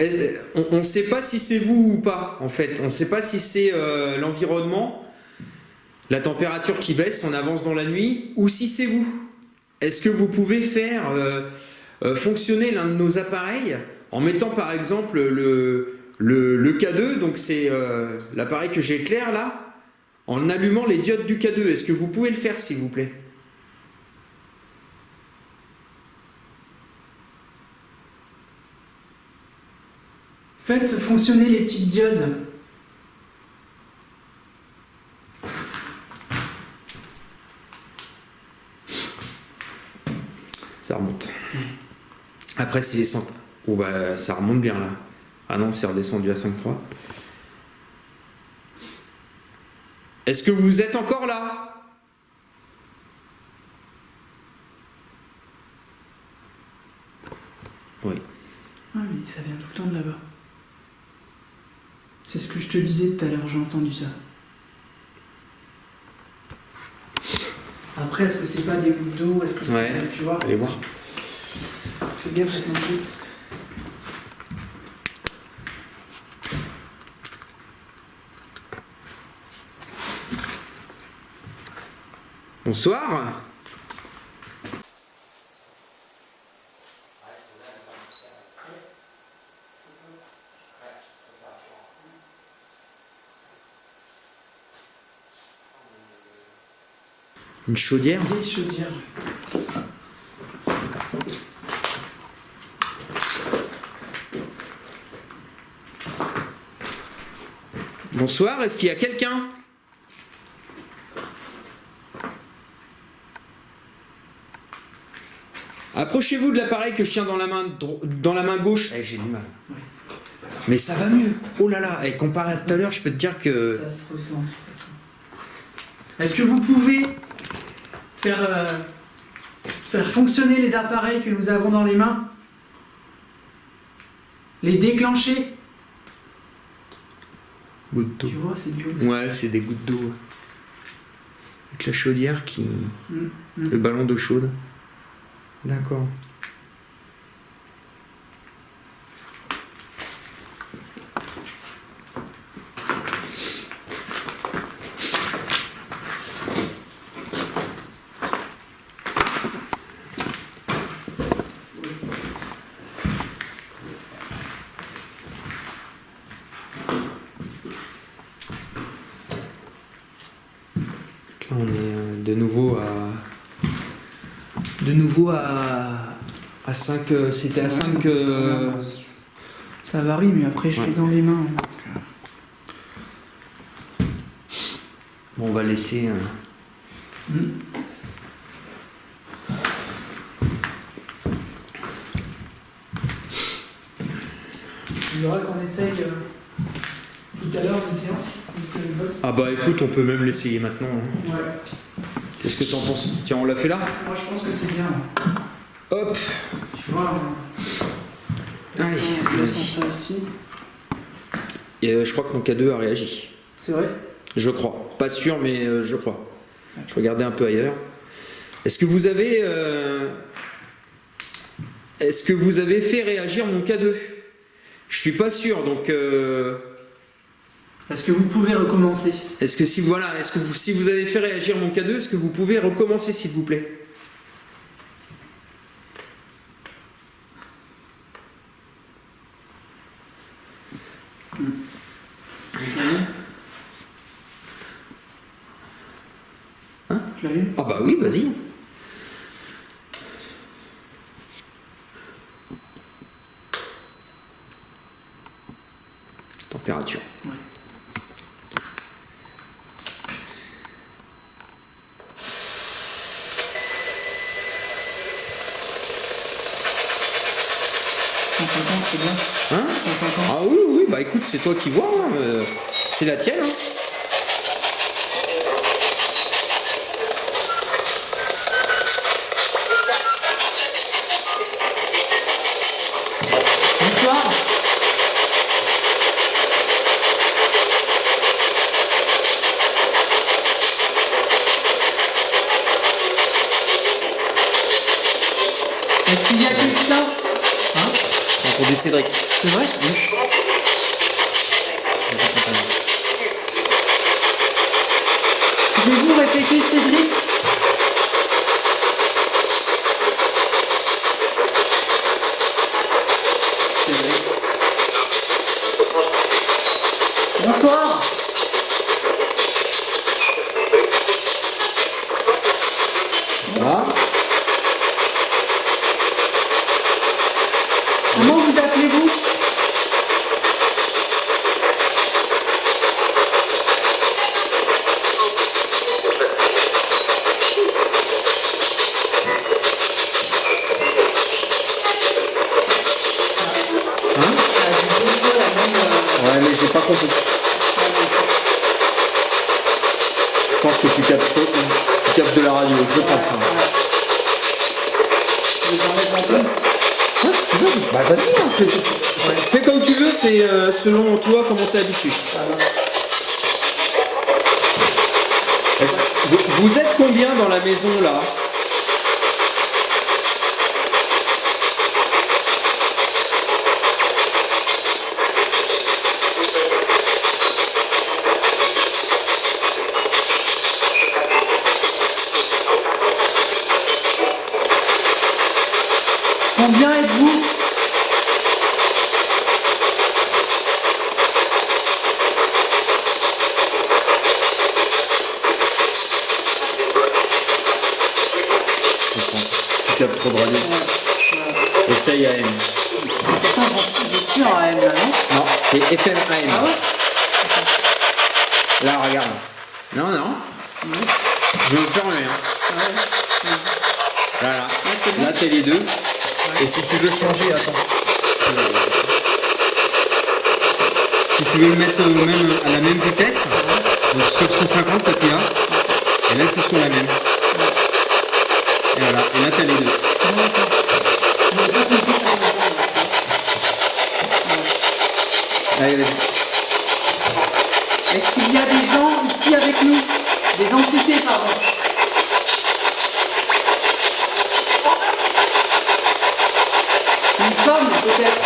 on ne sait pas si c'est vous ou pas, en fait. On ne sait pas si c'est l'environnement, la température qui baisse, on avance dans la nuit, ou si c'est vous. Est-ce que vous pouvez faire fonctionner l'un de nos appareils en mettant par exemple le K2, donc c'est l'appareil que j'éclaire là, en allumant les diodes du K2. Est-ce que vous pouvez le faire, s'il vous plaît? Faites fonctionner les petites diodes. Ça remonte. Après, c'est les cent... Oh bah, ça remonte bien là. Ah non, c'est redescendu à 5,3. Est-ce que vous êtes encore là? Oui. Ah mais ça vient tout le temps de là-bas. C'est ce que je te disais tout à l'heure, j'ai entendu ça. Après, est-ce que c'est pas des gouttes d'eau? Est-ce que c'est... Ouais. Tu vois? Allez voir. Fais gaffe à ton jeu. Bonsoir. Une chaudière? Des chaudières. Bonsoir, est-ce qu'il y a quelqu'un? Approchez-vous de l'appareil que je tiens dans la main gauche. Eh, j'ai du mal. Ouais. Mais ça va mieux. Oh là là, et comparé à tout à l'heure, je peux te dire que... Ça se ressent de toute façon. Est-ce que vous pouvez faire fonctionner les appareils que nous avons dans les mains? Les déclencher? Goutte d'eau. Tu vois, c'est de l'eau. Ouais, c'est des gouttes d'eau. Avec la chaudière qui... Mm. Le ballon d'eau chaude. D'accord. Là, on est de nouveau à 5. C'était à 5. Ça varie, mais après je l'ai dans les mains. Donc, Bon, on va laisser. Il faudra qu'on essaye tout à l'heure une séance de Spirit Box. Ah bah écoute, on peut même l'essayer maintenant. Hein. Ouais. Qu'est-ce que t'en penses? Tiens, on l'a fait là? Moi je pense que c'est bien. Hop. Tu vois, Allez, je sens ça aussi. Et je crois que mon K2 a réagi. C'est vrai? Je crois. Pas sûr, mais je crois. Je regardais un peu ailleurs. Est-ce que vous avez fait réagir mon K2? Je suis pas sûr, donc. Est-ce que vous pouvez recommencer? Est-ce que si vous avez fait réagir mon K2, est-ce que vous pouvez recommencer, s'il vous plaît? Hein? Je l'allume? Ah bah oui, vas-y. Température. Ouais. C'est bien. Hein? 150. Ah oui, oui, bah écoute, c'est toi qui vois, hein, c'est la tienne. Hein. Bonsoir. Est-ce qu'il y a quelqu'un? Hein? J'ai entendu Cédric. C'est vrai? Pouvez-vous répéter Cédric? Cédric. Bonsoir. Ah. Comment vous appelez-vous? Hein? Ça a dit deux fois la même. Ouais, mais j'ai pas compris. Je pense que tu captes de la radio, je pense. Hein. Tu veux parler de l'antenne? Ouais, si tu veux. Bah vas-y, hein, fais comme tu veux, fais selon toi comment t'es habitué. Vous êtes combien dans la maison là? Combien êtes-vous? Tu captes trop de radio. Essaye AM. Pourtant, je suis en AM là, non? Non, t'es FM AM. Ah ouais? Là, regarde. Non, non. Je vais me fermer. Hein. Ah ouais. Voilà. c'est bon. Là, t'es les deux. Et si tu veux changer, attends. Si tu veux le mettre même à la même vitesse, donc sur 150, t'appuies là. Et là, c'est sur la même. Et voilà, et là, t'as les deux. D'accord. Je n'avais pas compris ça comme ça. Allez, vas-y. Est-ce qu'il y a des gens ici avec nous? Des entités, pardon. Une femme, peut-être.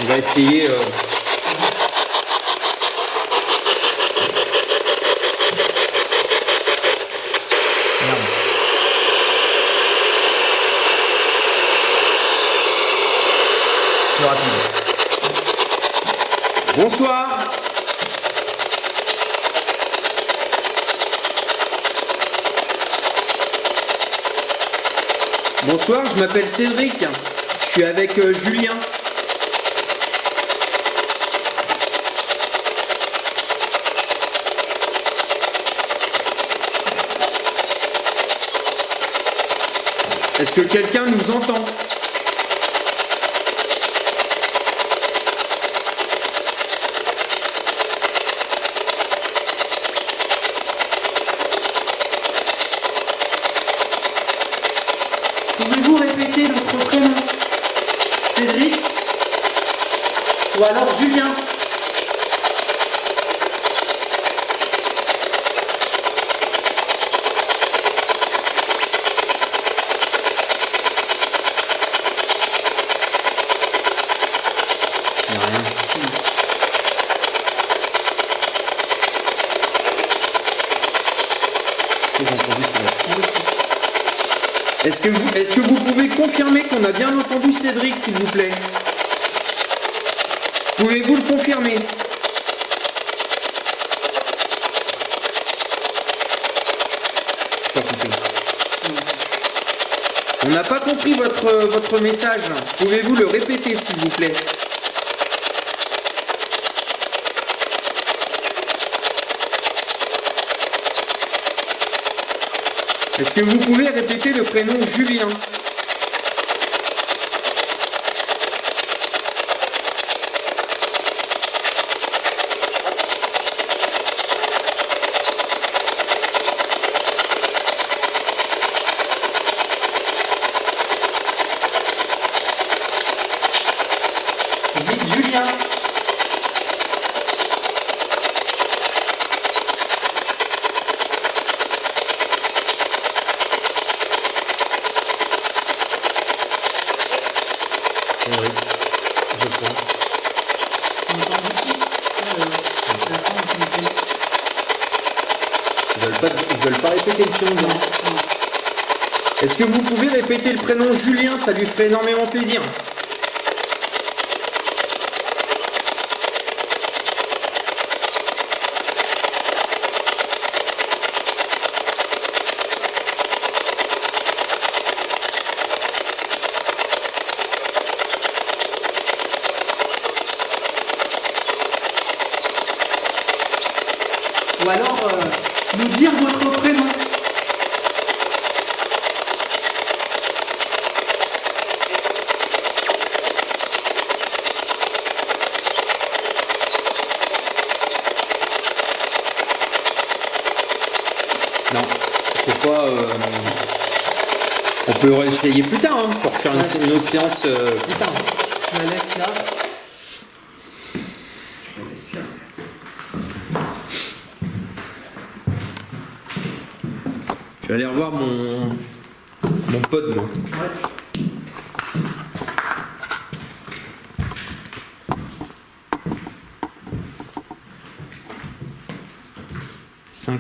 On va essayer. Merde. Plus rapide. Bonsoir. Bonsoir, je m'appelle Cédric. Je suis avec Julien. Est-ce que quelqu'un nous entend? Pouvez-vous répéter notre prénom? Cédric? Ou alors Julien? Il n'y a rien. J'ai entendu ça. Moi aussi. Est-ce que vous pouvez confirmer qu'on a bien entendu Cédric, s'il vous plaît? Pouvez-vous le confirmer? J'ai pas compris. On n'a pas compris votre message. Pouvez-vous le répéter, s'il vous plaît? Est-ce que vous pouvez répéter le prénom Julien? Dites Julien. Oui, je crois. On entend beaucoup. La femme qui me dit. Ils veulent pas répéter le prénom. Non, non. Est-ce que vous pouvez répéter le prénom Julien? Ça lui ferait énormément plaisir. Ou alors nous dire votre prénom. Non, c'est pas. On peut essayer plus tard, hein, pour faire une autre séance plus tard. Je la laisse là. Je la laisse là. Je vais aller revoir mon pod, moi. Ouais. 5-1.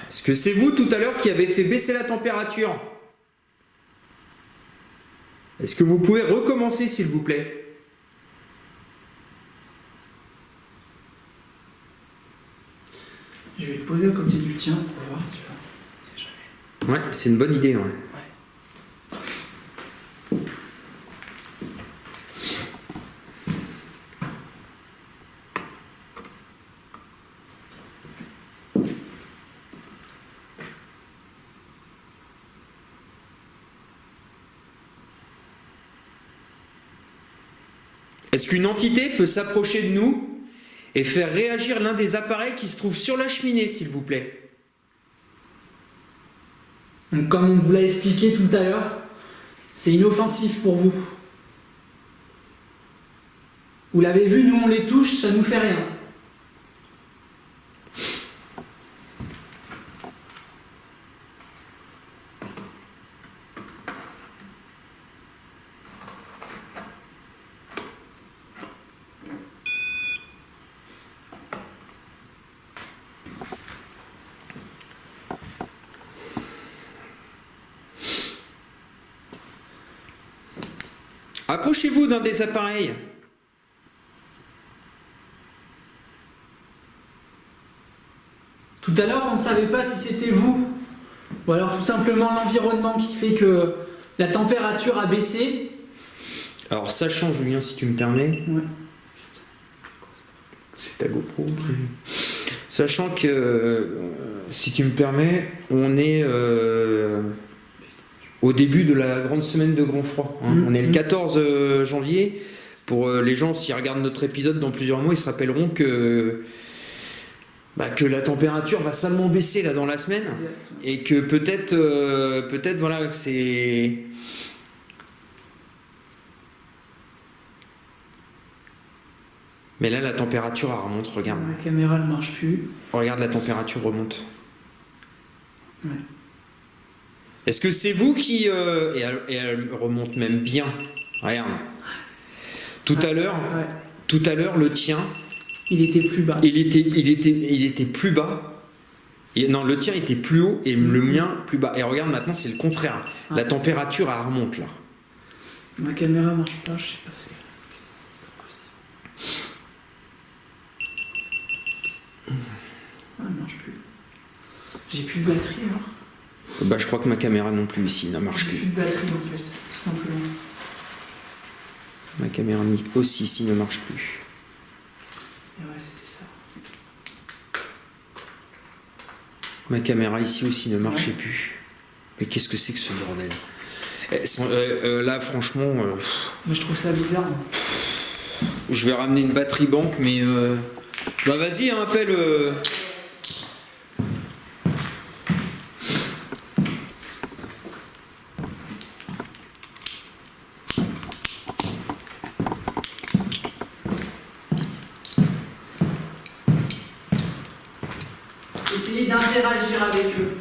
Est-ce que c'est vous tout à l'heure qui avez fait baisser la température? Est-ce que vous pouvez recommencer, s'il vous plaît? Je vais te poser à côté du tien pour voir, tu vois. Ouais, c'est une bonne idée. Ouais. Est-ce qu'une entité peut s'approcher de nous et faire réagir l'un des appareils qui se trouve sur la cheminée, s'il vous plaît? Donc, comme on vous l'a expliqué tout à l'heure, c'est inoffensif pour vous. Vous l'avez vu, nous on les touche, ça nous fait rien. Approchez-vous d'un des appareils. Tout à l'heure, on ne savait pas si c'était vous, ou alors tout simplement l'environnement qui fait que la température a baissé. Alors, sachant, Julien, si tu me permets, Ouais. c'est ta GoPro Sachant que, si tu me permets, on est au début de la grande semaine de grand froid. Hein. On est le 14 janvier. Pour les gens, s'ils regardent notre épisode dans plusieurs mois, ils se rappelleront que la température va salement baisser là dans la semaine. Exactement. Et que peut-être voilà, que c'est... Mais là, la température, elle remonte, regarde. La caméra ne marche plus. Regarde, la température remonte. Ouais. Est-ce que c'est vous qui... et elle remonte même bien. Regarde. Tout à l'heure, le tien, Il était plus bas. il était plus bas. Non, le tien était plus haut et le mien plus bas. Et regarde, maintenant, c'est le contraire. Ouais. La température, elle remonte, là. Ma caméra marche pas, je sais pas si... Ah, elle marche plus. J'ai plus de batterie alors. Je crois que ma caméra non plus ici ne marche J'ai plus. plus de batterie en fait, tout simplement. Ma caméra aussi ici ne marche plus. Et ouais, c'était ça. Ma caméra ici aussi ne marchait plus. Mais qu'est-ce que c'est que ce bordel? Là, franchement, Mais je trouve ça bizarre. Moi. je vais ramener une batterie banque, mais... vas-y, hein, appelle... Essayez d'interagir avec eux.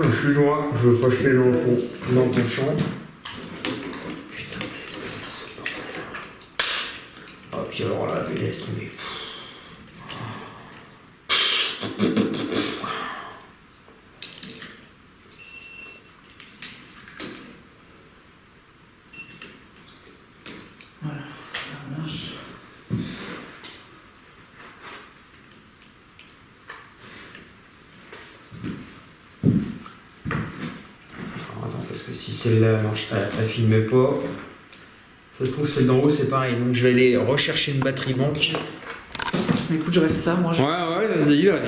Excuse-moi, je veux passer dans ton champ. Putain, qu'est-ce que c'est ce bordel? Ah, puis alors là, laisse tomber. Voilà, ça marche. Attends, parce que si celle-là marche, elle filme pas. Ça se trouve, celle d'en haut, c'est pareil. Donc je vais aller rechercher une batterie banque. Mais écoute, je reste là, moi. Ouais, vas-y. Est-ce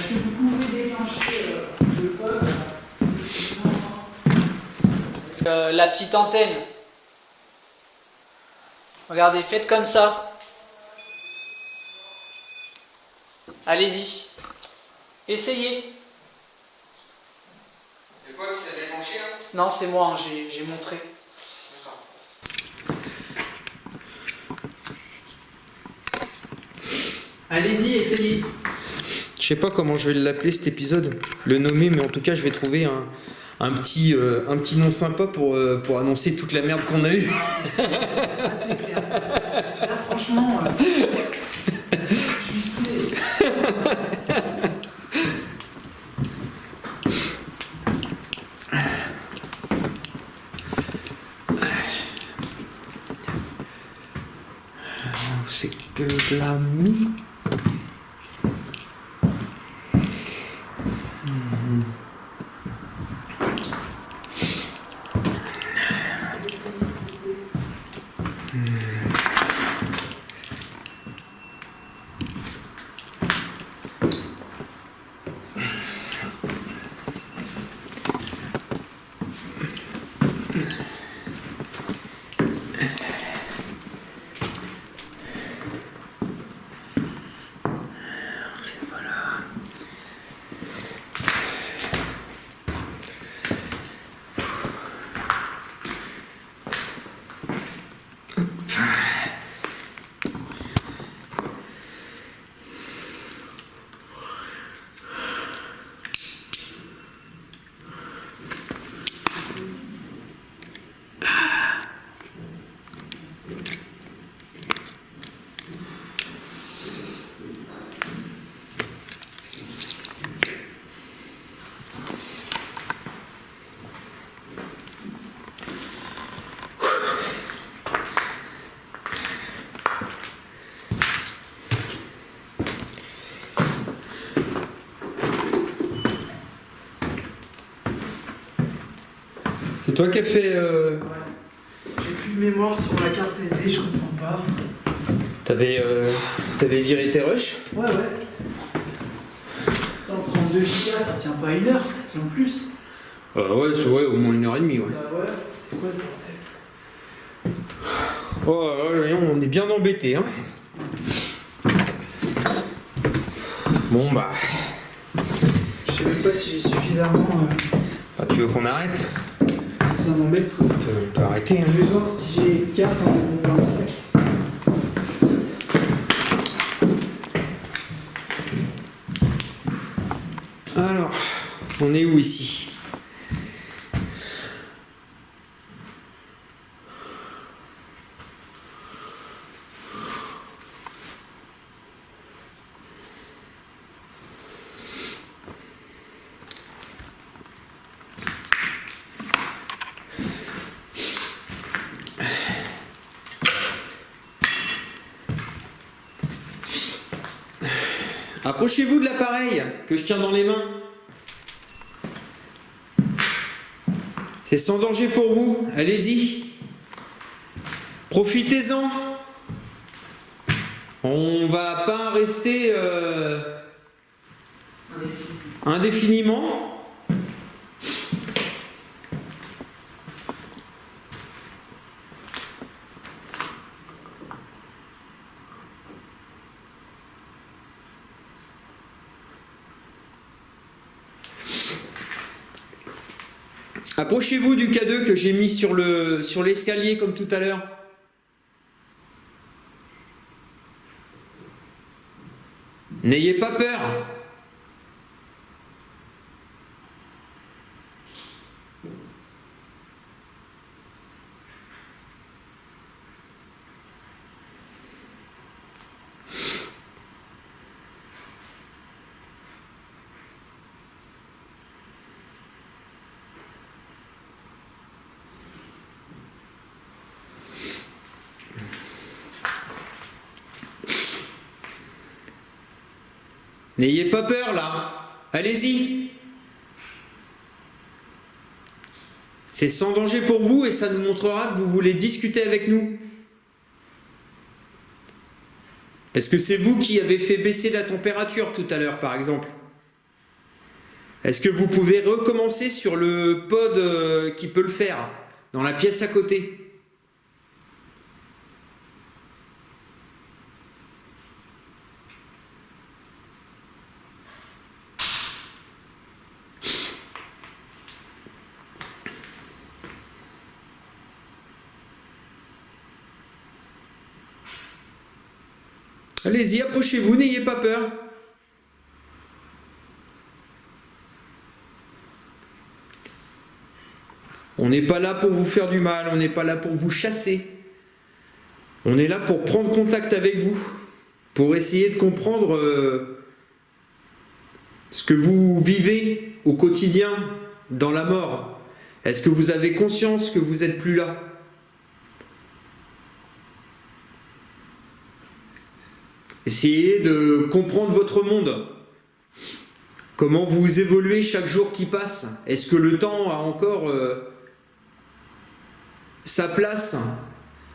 que vous pouvez déclencher le pop la petite antenne. Regardez, faites comme ça. Allez-y. Essayez. C'est quoi, c'est déclenché là? Non, c'est moi, hein, j'ai montré. Allez-y, essayez. Je sais pas comment je vais l'appeler cet épisode, le nommer, mais en tout cas, je vais trouver un petit nom sympa pour annoncer toute la merde qu'on a eue. Ah, c'est clair. Là, franchement, je suis saoulé. c'est que de la mie. C'est toi qui as fait... Ouais. J'ai plus de mémoire sur la carte SD, je comprends pas. T'avais viré tes rushs? Ouais. Attends, 32 Go, ça tient pas 1 heure, ça tient plus. Ouais, au moins 1h30, ouais. Bah ouais, c'est quoi le bordel? Oh, on est bien embêtés, hein. Bon, bah... Je sais même pas si j'ai suffisamment... Bah, tu veux qu'on arrête? Ça m'embête quoi. On peut arrêter, hein. Je vais voir si j'ai 4 dans le sac. Alors, on est où ici? Approchez-vous de l'appareil que je tiens dans les mains. C'est sans danger pour vous, allez-y. Profitez-en. On va pas rester indéfiniment. Approchez-vous du K2 que j'ai mis sur l'escalier comme tout à l'heure. N'ayez pas peur. N'ayez pas peur là, allez-y. C'est sans danger pour vous et ça nous montrera que vous voulez discuter avec nous. Est-ce que c'est vous qui avez fait baisser la température tout à l'heure par exemple? Est-ce que vous pouvez recommencer sur le pod qui peut le faire, dans la pièce à côté? Allez-y, approchez-vous, n'ayez pas peur. On n'est pas là pour vous faire du mal, on n'est pas là pour vous chasser. On est là pour prendre contact avec vous, pour essayer de comprendre ce que vous vivez au quotidien, dans la mort. Est-ce que vous avez conscience que vous n'êtes plus là? Essayez de comprendre votre monde. Comment vous évoluez chaque jour qui passe. Est-ce que le temps a encore sa place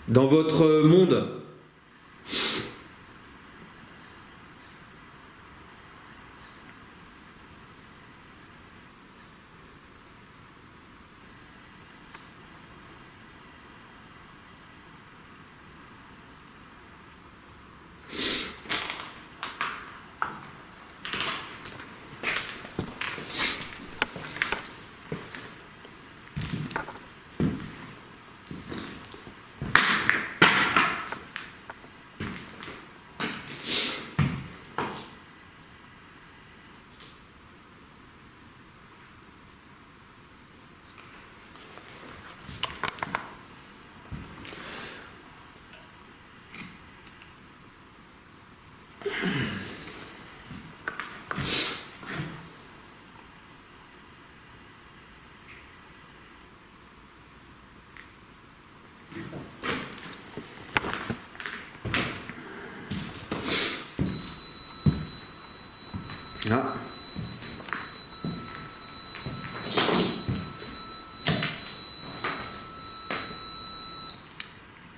dans votre monde? Ah.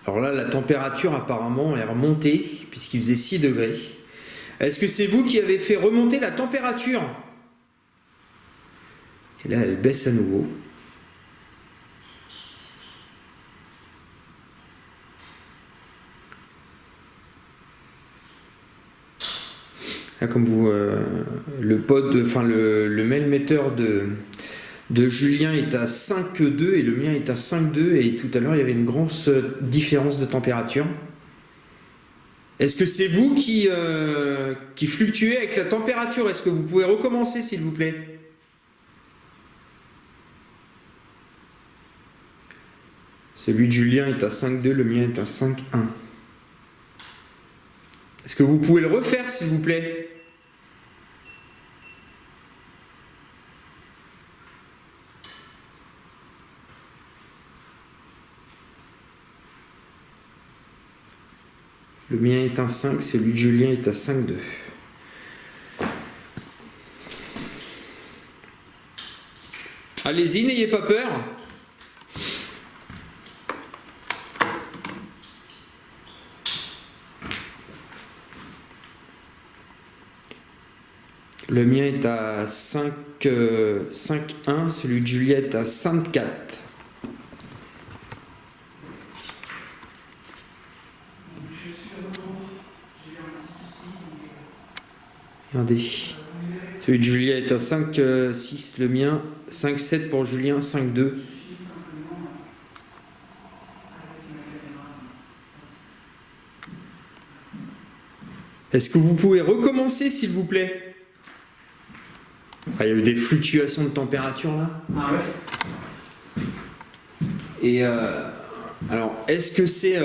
Alors là, la température apparemment est remontée puisqu'il faisait 6 degrés. Est-ce que c'est vous qui avez fait remonter la température? Et là, elle baisse à nouveau. Là, comme vous, le mail-metteur de Julien est à 5,2 et le mien est à 5,2 et tout à l'heure il y avait une grosse différence de température. Est-ce que c'est vous qui fluctuez avec la température? Est-ce que vous pouvez recommencer s'il vous plaît? Celui de Julien est à 5,2, le mien est à 5,1. Est-ce que vous pouvez le refaire, s'il vous plaît? Le mien est à 5, celui de Julien est à 5,2. Allez-y, n'ayez pas peur. Le mien est à 5,1, celui de Juliette à 5,4. Regardez. Celui de Juliette est à 5,6, le mien 5,7 pour Julien, 5,2. Est-ce que vous pouvez recommencer s'il vous plaît? Ah, il y a eu des fluctuations de température là. Ah ouais. Et alors, est-ce que c'est...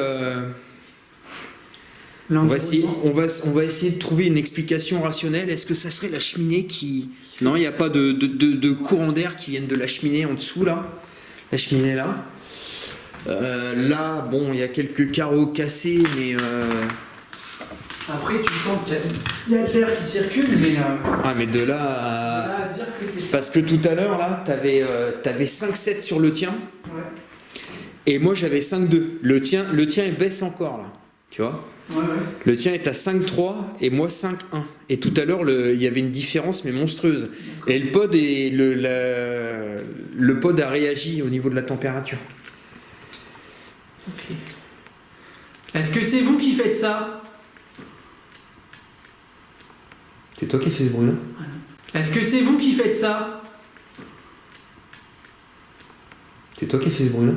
on va essayer de trouver une explication rationnelle. Est-ce que ça serait la cheminée qui... Non, il n'y a pas de courant d'air qui viennent de la cheminée en dessous là. La cheminée là. Là, bon, il y a quelques carreaux cassés, mais... Après, tu sens qu'il y a de l'air qui circule, mais... Ah, mais de là à dire que c'est ça. Parce que tout à l'heure, là, t'avais 5,7 sur le tien. Ouais. Et moi, j'avais 5,2. Le tien, il baisse encore, là. Tu vois? Ouais. Le tien est à 5,3 et moi 5,1. Et tout à l'heure, il y avait une différence, mais monstrueuse. Et le pod a réagi au niveau de la température. Ok. Est-ce que c'est vous qui faites ça? C'est toi qui as fait ce bruit-là? Est-ce que c'est vous qui faites ça? C'est toi qui as fait ce bruit-là?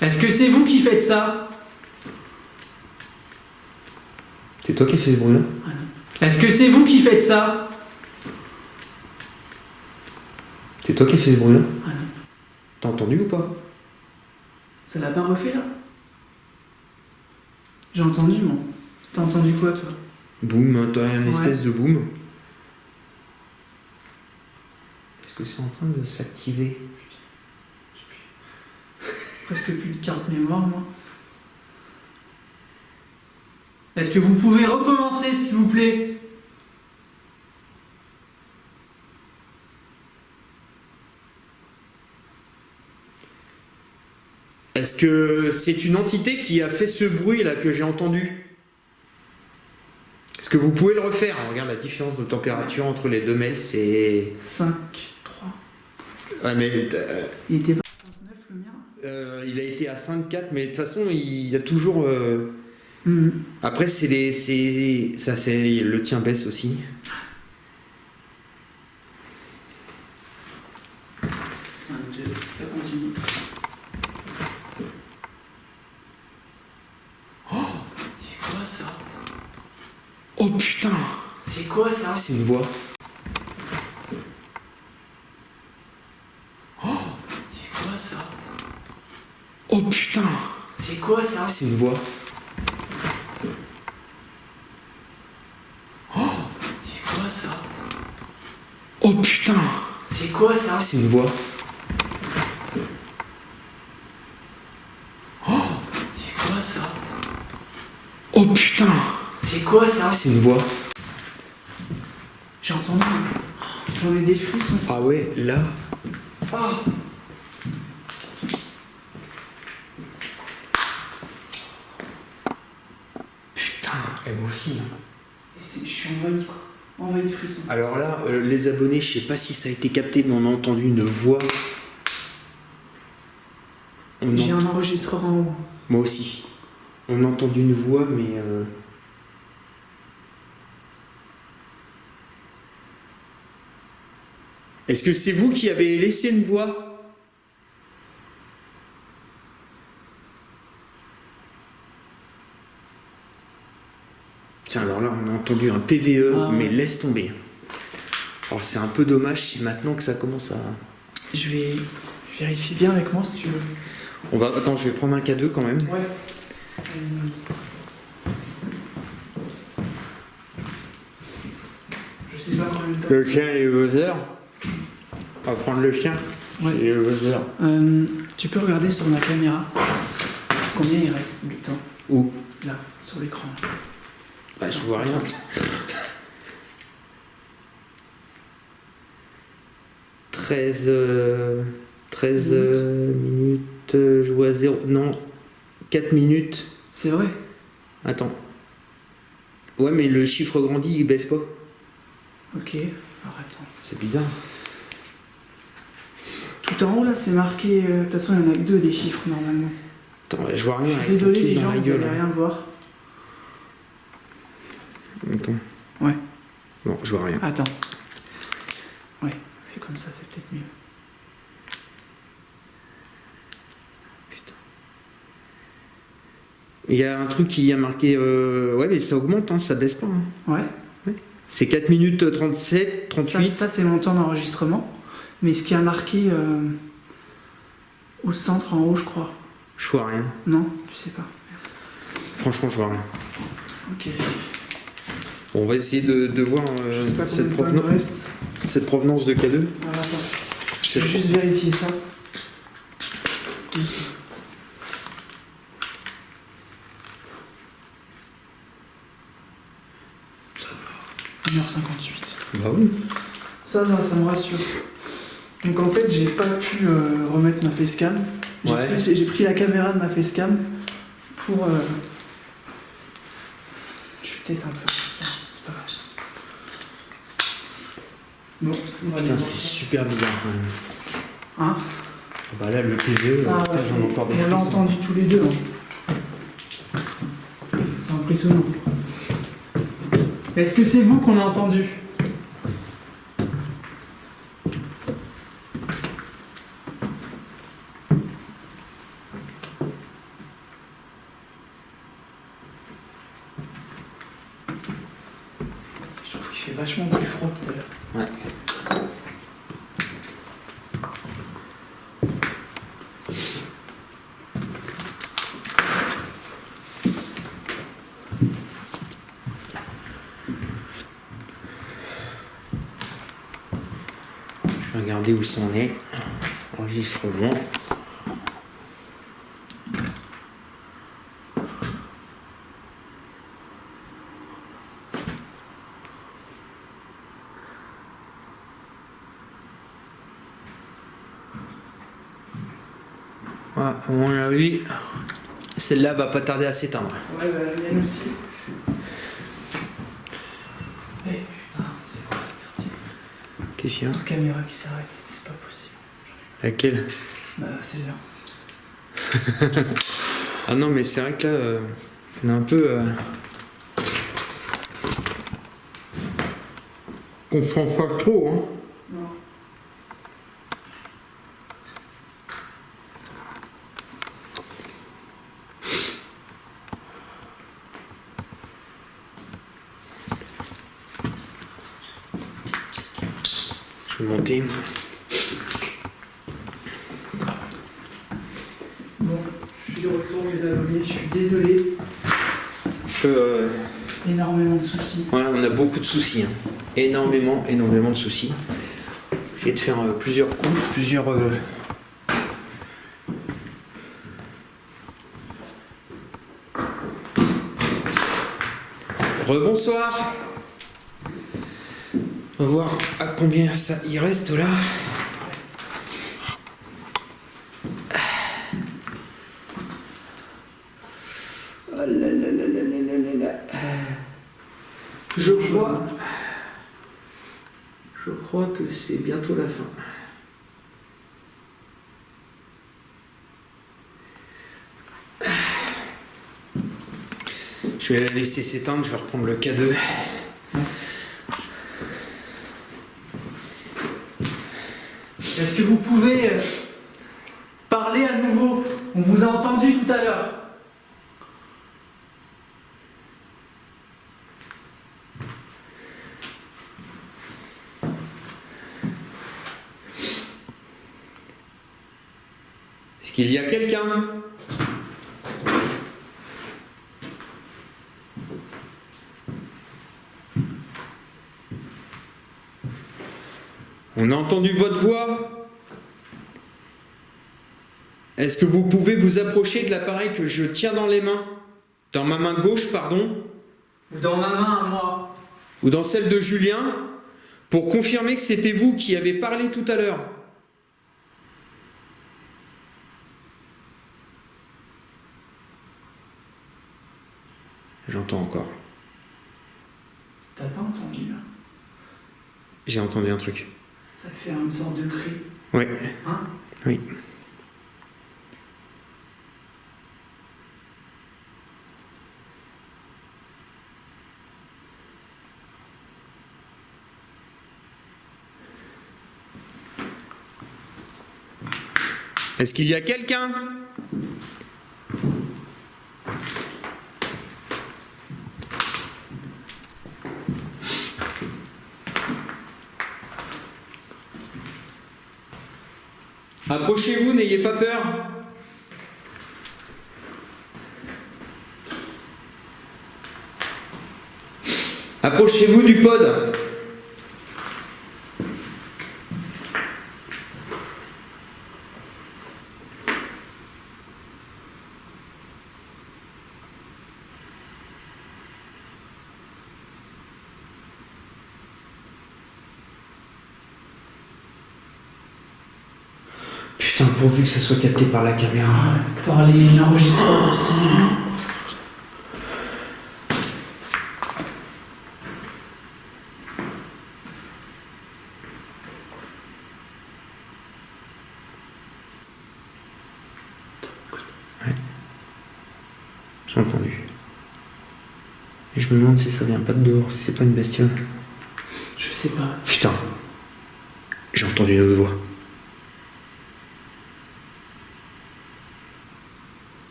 Est-ce que c'est vous qui faites ça? C'est toi qui as fait ce bruit-là? Est-ce que c'est vous qui faites ça? C'est toi qui as fait ce bruit-là? T'as entendu ou pas? Ça l'a pas refait là? J'ai entendu moi. T'as entendu quoi toi? Boum, t'as une espèce Ouais. de boum. Est-ce que c'est en train de s'activer? Presque plus de carte mémoire moi. Est-ce que vous pouvez recommencer, s'il vous plaît? Est-ce que c'est une entité qui a fait ce bruit là que j'ai entendu? Est-ce que vous pouvez le refaire? Regarde la différence de température entre les deux mails, c'est... 5, 3. Ouais, mais Il était pas 59 le mien? il a été à 5,4, mais de toute façon, il y a toujours... Mhm. Après, ça, c'est... Le tien baisse aussi. 5, 2, ça continue. C'est quoi ça? Oh putain! C'est quoi ça? C'est une voix. C'est quoi ça? Oh putain! C'est quoi ça? C'est une voix. C'est quoi ça? Oh putain! C'est quoi ça? C'est une voix. C'est quoi ça? Oh putain! C'est quoi ça? C'est une voix. J'ai entendu. J'en ai des frissons. Ah ouais, là... Ah. Putain, et moi aussi. Et je suis envahi quoi. Envahi de frissons. Alors là, les abonnés, je sais pas si ça a été capté, mais on a entendu une voix. J'ai un enregistreur en haut. Moi aussi. On a entendu une voix, mais... Est-ce que c'est vous qui avez laissé une voix? Tiens, alors là, on a entendu un PVE, Ah ouais. mais laisse tomber. Alors c'est un peu dommage, c'est maintenant que ça commence à... Je vais vérifier. Viens avec moi si tu veux. Attends, je vais prendre un K2 quand même. Ouais. Je sais pas combien de temps. Le chien et le buzzer. On va prendre le chien Ouais. et le buzzer. Tu peux regarder sur ma caméra combien il reste du temps. Où? Là, sur l'écran. Bah, je vois rien. 13 minutes, je vois 0. Non, 4 minutes. C'est vrai. Attends. Ouais, mais le chiffre grandit, il baisse pas. Ok. Alors attends. C'est bizarre. Tout en haut là, c'est marqué. De toute façon, il y en a que 2 des chiffres normalement. Attends, je vois rien. avec ton Désolé truc les dans gens, la vous gueule, allez là. rien voir. Attends. Ouais. Bon, je vois rien. Attends. Ouais, fais comme ça, c'est peut-être mieux. Putain. Il y a un truc qui a marqué. Ouais, mais ça augmente, hein, ça baisse pas. Hein. Ouais. C'est 4 minutes 37, 38. Ça c'est mon temps d'enregistrement. Mais ce qui a marqué au centre en haut, je crois. Je vois rien. Non, tu sais pas. Franchement, je vois rien. Ok. Bon, on va essayer de voir Je sais pas combien de temps il me reste. cette provenance de K2. Alors attends. Je vais juste vérifier ça. 1h58. Bah oui. Ça va, ça me rassure. Donc en fait, j'ai pas pu remettre ma facecam. Ouais. J'ai pris la caméra de ma facecam pour. Je suis peut-être un peu. Non, c'est pas grave. Bon, on va aller Putain, voir c'est ça. super bizarre quand même. Hein? Bah là, le PVE, Ah putain, ouais, j'en ai encore des on l'a frissons. entendu tous les deux. Hein. C'est impressionnant. Est-ce que c'est vous qu'on a entendu? Je trouve qu'il fait vachement plus froid tout à l'heure. Ouais. Je vais regarder où c'en est. Enregistrement. à mon avis, celle-là va pas tarder à s'éteindre. Ouais, bah la mienne aussi. Eh putain, c'est quoi cette merde? Qu'est-ce qu'il y a? Une caméra qui s'arrête, c'est pas possible. Laquelle? Bah celle-là. Ah non, mais c'est vrai que là, on est un peu... On s'en fait trop, hein. Non. Je vais monter. Bon, je suis de retour les abonnés, je suis désolé. Énormément de soucis. Ouais, on a beaucoup de soucis. Hein. Énormément de soucis. J'ai de faire plusieurs coups, plusieurs... Rebonsoir. On va voir à combien ça y reste là. Oh là là là là là là là là. Je crois que c'est bientôt la fin. Je vais la laisser s'éteindre, je vais reprendre le K2. Est-ce que vous pouvez parler à nouveau? On vous a entendu tout à l'heure. Est-ce qu'il y a quelqu'un? On a entendu votre voix. Est-ce que vous pouvez vous approcher de l'appareil que je tiens dans les mains? Dans ma main gauche, pardon. Ou dans ma main à moi. Ou dans celle de Julien, pour confirmer que c'était vous qui avez parlé tout à l'heure. J'entends encore. T'as pas entendu là? J'ai entendu un truc. Ça fait une sorte de cri. Ouais. Hein? Oui. Est-ce qu'il y a quelqu'un? Approchez-vous, n'ayez pas peur. Approchez-vous du pod. Putain, pourvu que ça soit capté par la caméra. Par l'enregistreur aussi. Ouais. J'ai entendu. Et je me demande si ça vient pas de dehors, si c'est pas une bestiole. Je sais pas. Putain. J'ai entendu une autre voix.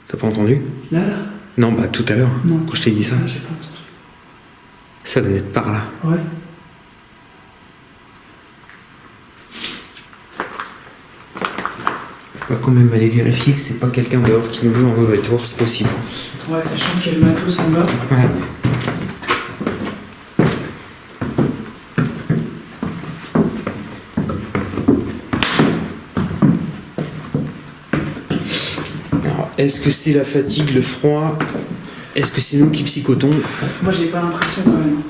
T'as pas entendu? Là Non, bah tout à l'heure, Non. quand je t'ai dit ça. Ah, j'ai pas entendu. Ça venait de par là. Ouais. On va quand même aller vérifier que c'est pas quelqu'un dehors qui nous joue un mauvais tour, c'est possible. Ouais, sachant qu'il y a le matos en bas. Ouais. Alors, est-ce que c'est la fatigue, le froid? Est-ce que c'est nous qui psychotons? Moi, j'ai pas l'impression quand même.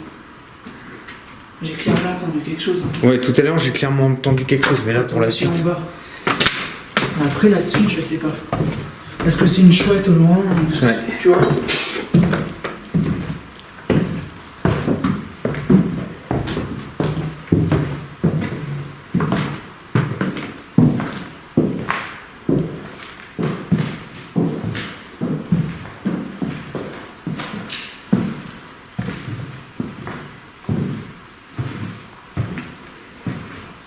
J'ai clairement bien entendu quelque chose. Hein. Ouais, tout à l'heure j'ai clairement entendu quelque chose, mais là pour la C'est suite. en bas. Après la suite, je sais pas. Est-ce que c'est une chouette au loin? Ouais. Tu vois?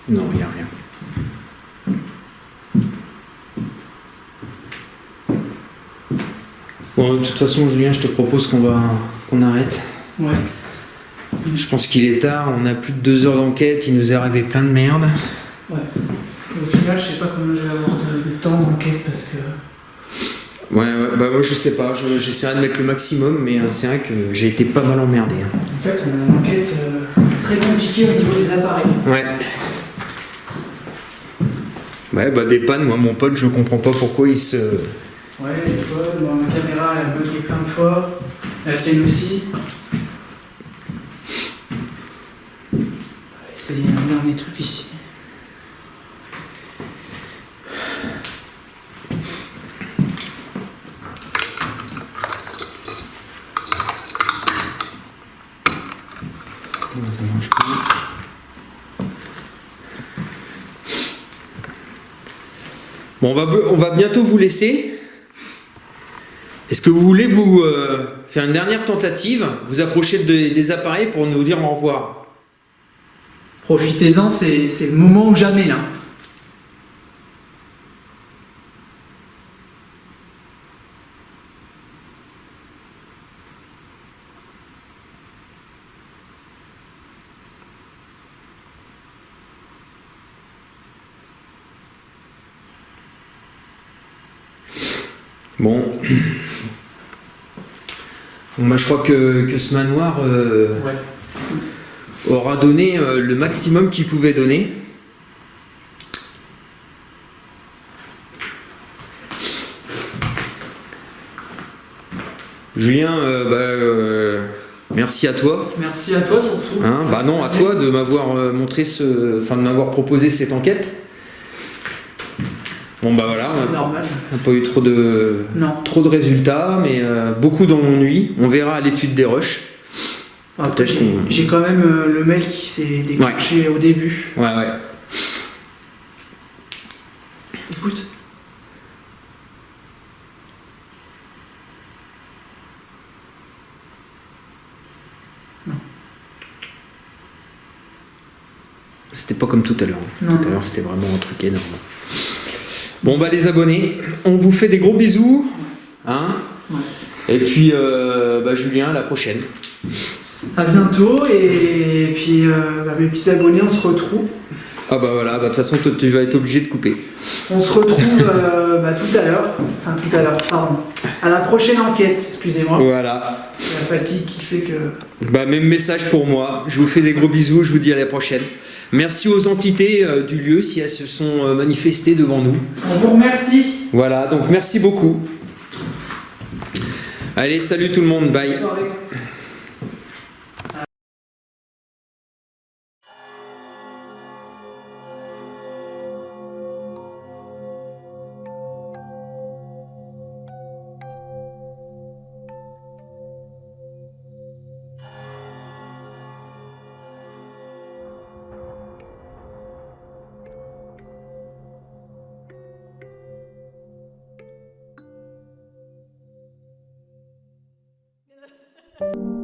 Non, il n'y a rien. Bon, de toute façon, Julien, je te propose qu'on arrête. Ouais. Je pense qu'il est tard, on a plus de 2 heures d'enquête, il nous est arrivé plein de merde. Ouais. Et au final, je sais pas combien je vais avoir de temps d'enquête parce que. Ouais, bah moi je sais pas, j'essaierai de mettre le maximum, mais c'est vrai que j'ai été pas mal emmerdé. Hein. En fait, on a une enquête très compliquée au niveau des appareils. Ouais. Ouais, bah des pannes, moi mon pote, je comprends pas pourquoi il se... Ouais, les fois, bon, ma caméra, elle a bugué plein de fois. La tienne aussi. On va essayer un dernier truc ici. Non, ça marche pas. Bon, on va bientôt vous laisser. Est-ce que vous voulez vous faire une dernière tentative, vous approcher des appareils pour nous dire au revoir? Profitez-en, c'est le moment ou jamais là. Bon. Bon, bah, je crois que ce manoir Ouais. aura donné le maximum qu'il pouvait donner. Julien, merci à toi. Merci à toi surtout. Hein, bah non, à toi de m'avoir de m'avoir proposé cette enquête. Bon bah voilà, C'est normal. on n'a pas eu trop de résultats, mais beaucoup d'ennuis. On verra à l'étude des rushs. Après, j'ai quand même le mail qui s'est déclenché au début. Ouais. Écoute. C'était pas comme tout à l'heure. Non. Tout à l'heure, c'était vraiment un truc énorme. Bon bah les abonnés, on vous fait des gros bisous. Hein, ouais. Et puis Julien, à la prochaine. À bientôt et puis mes petits abonnés, on se retrouve. Ah bah voilà, de toute façon toi, tu vas être obligé de couper. On se retrouve tout à l'heure. Enfin tout à l'heure, pardon. À la prochaine enquête, excusez-moi. Voilà. C'est la fatigue qui fait que... Bah même message pour moi. Je vous fais des gros bisous, je vous dis à la prochaine. Merci aux entités du lieu si elles se sont manifestées devant nous. On vous remercie. Voilà, donc merci beaucoup. Allez, salut tout le monde, bye. Bonne soirée. Ha ha ha.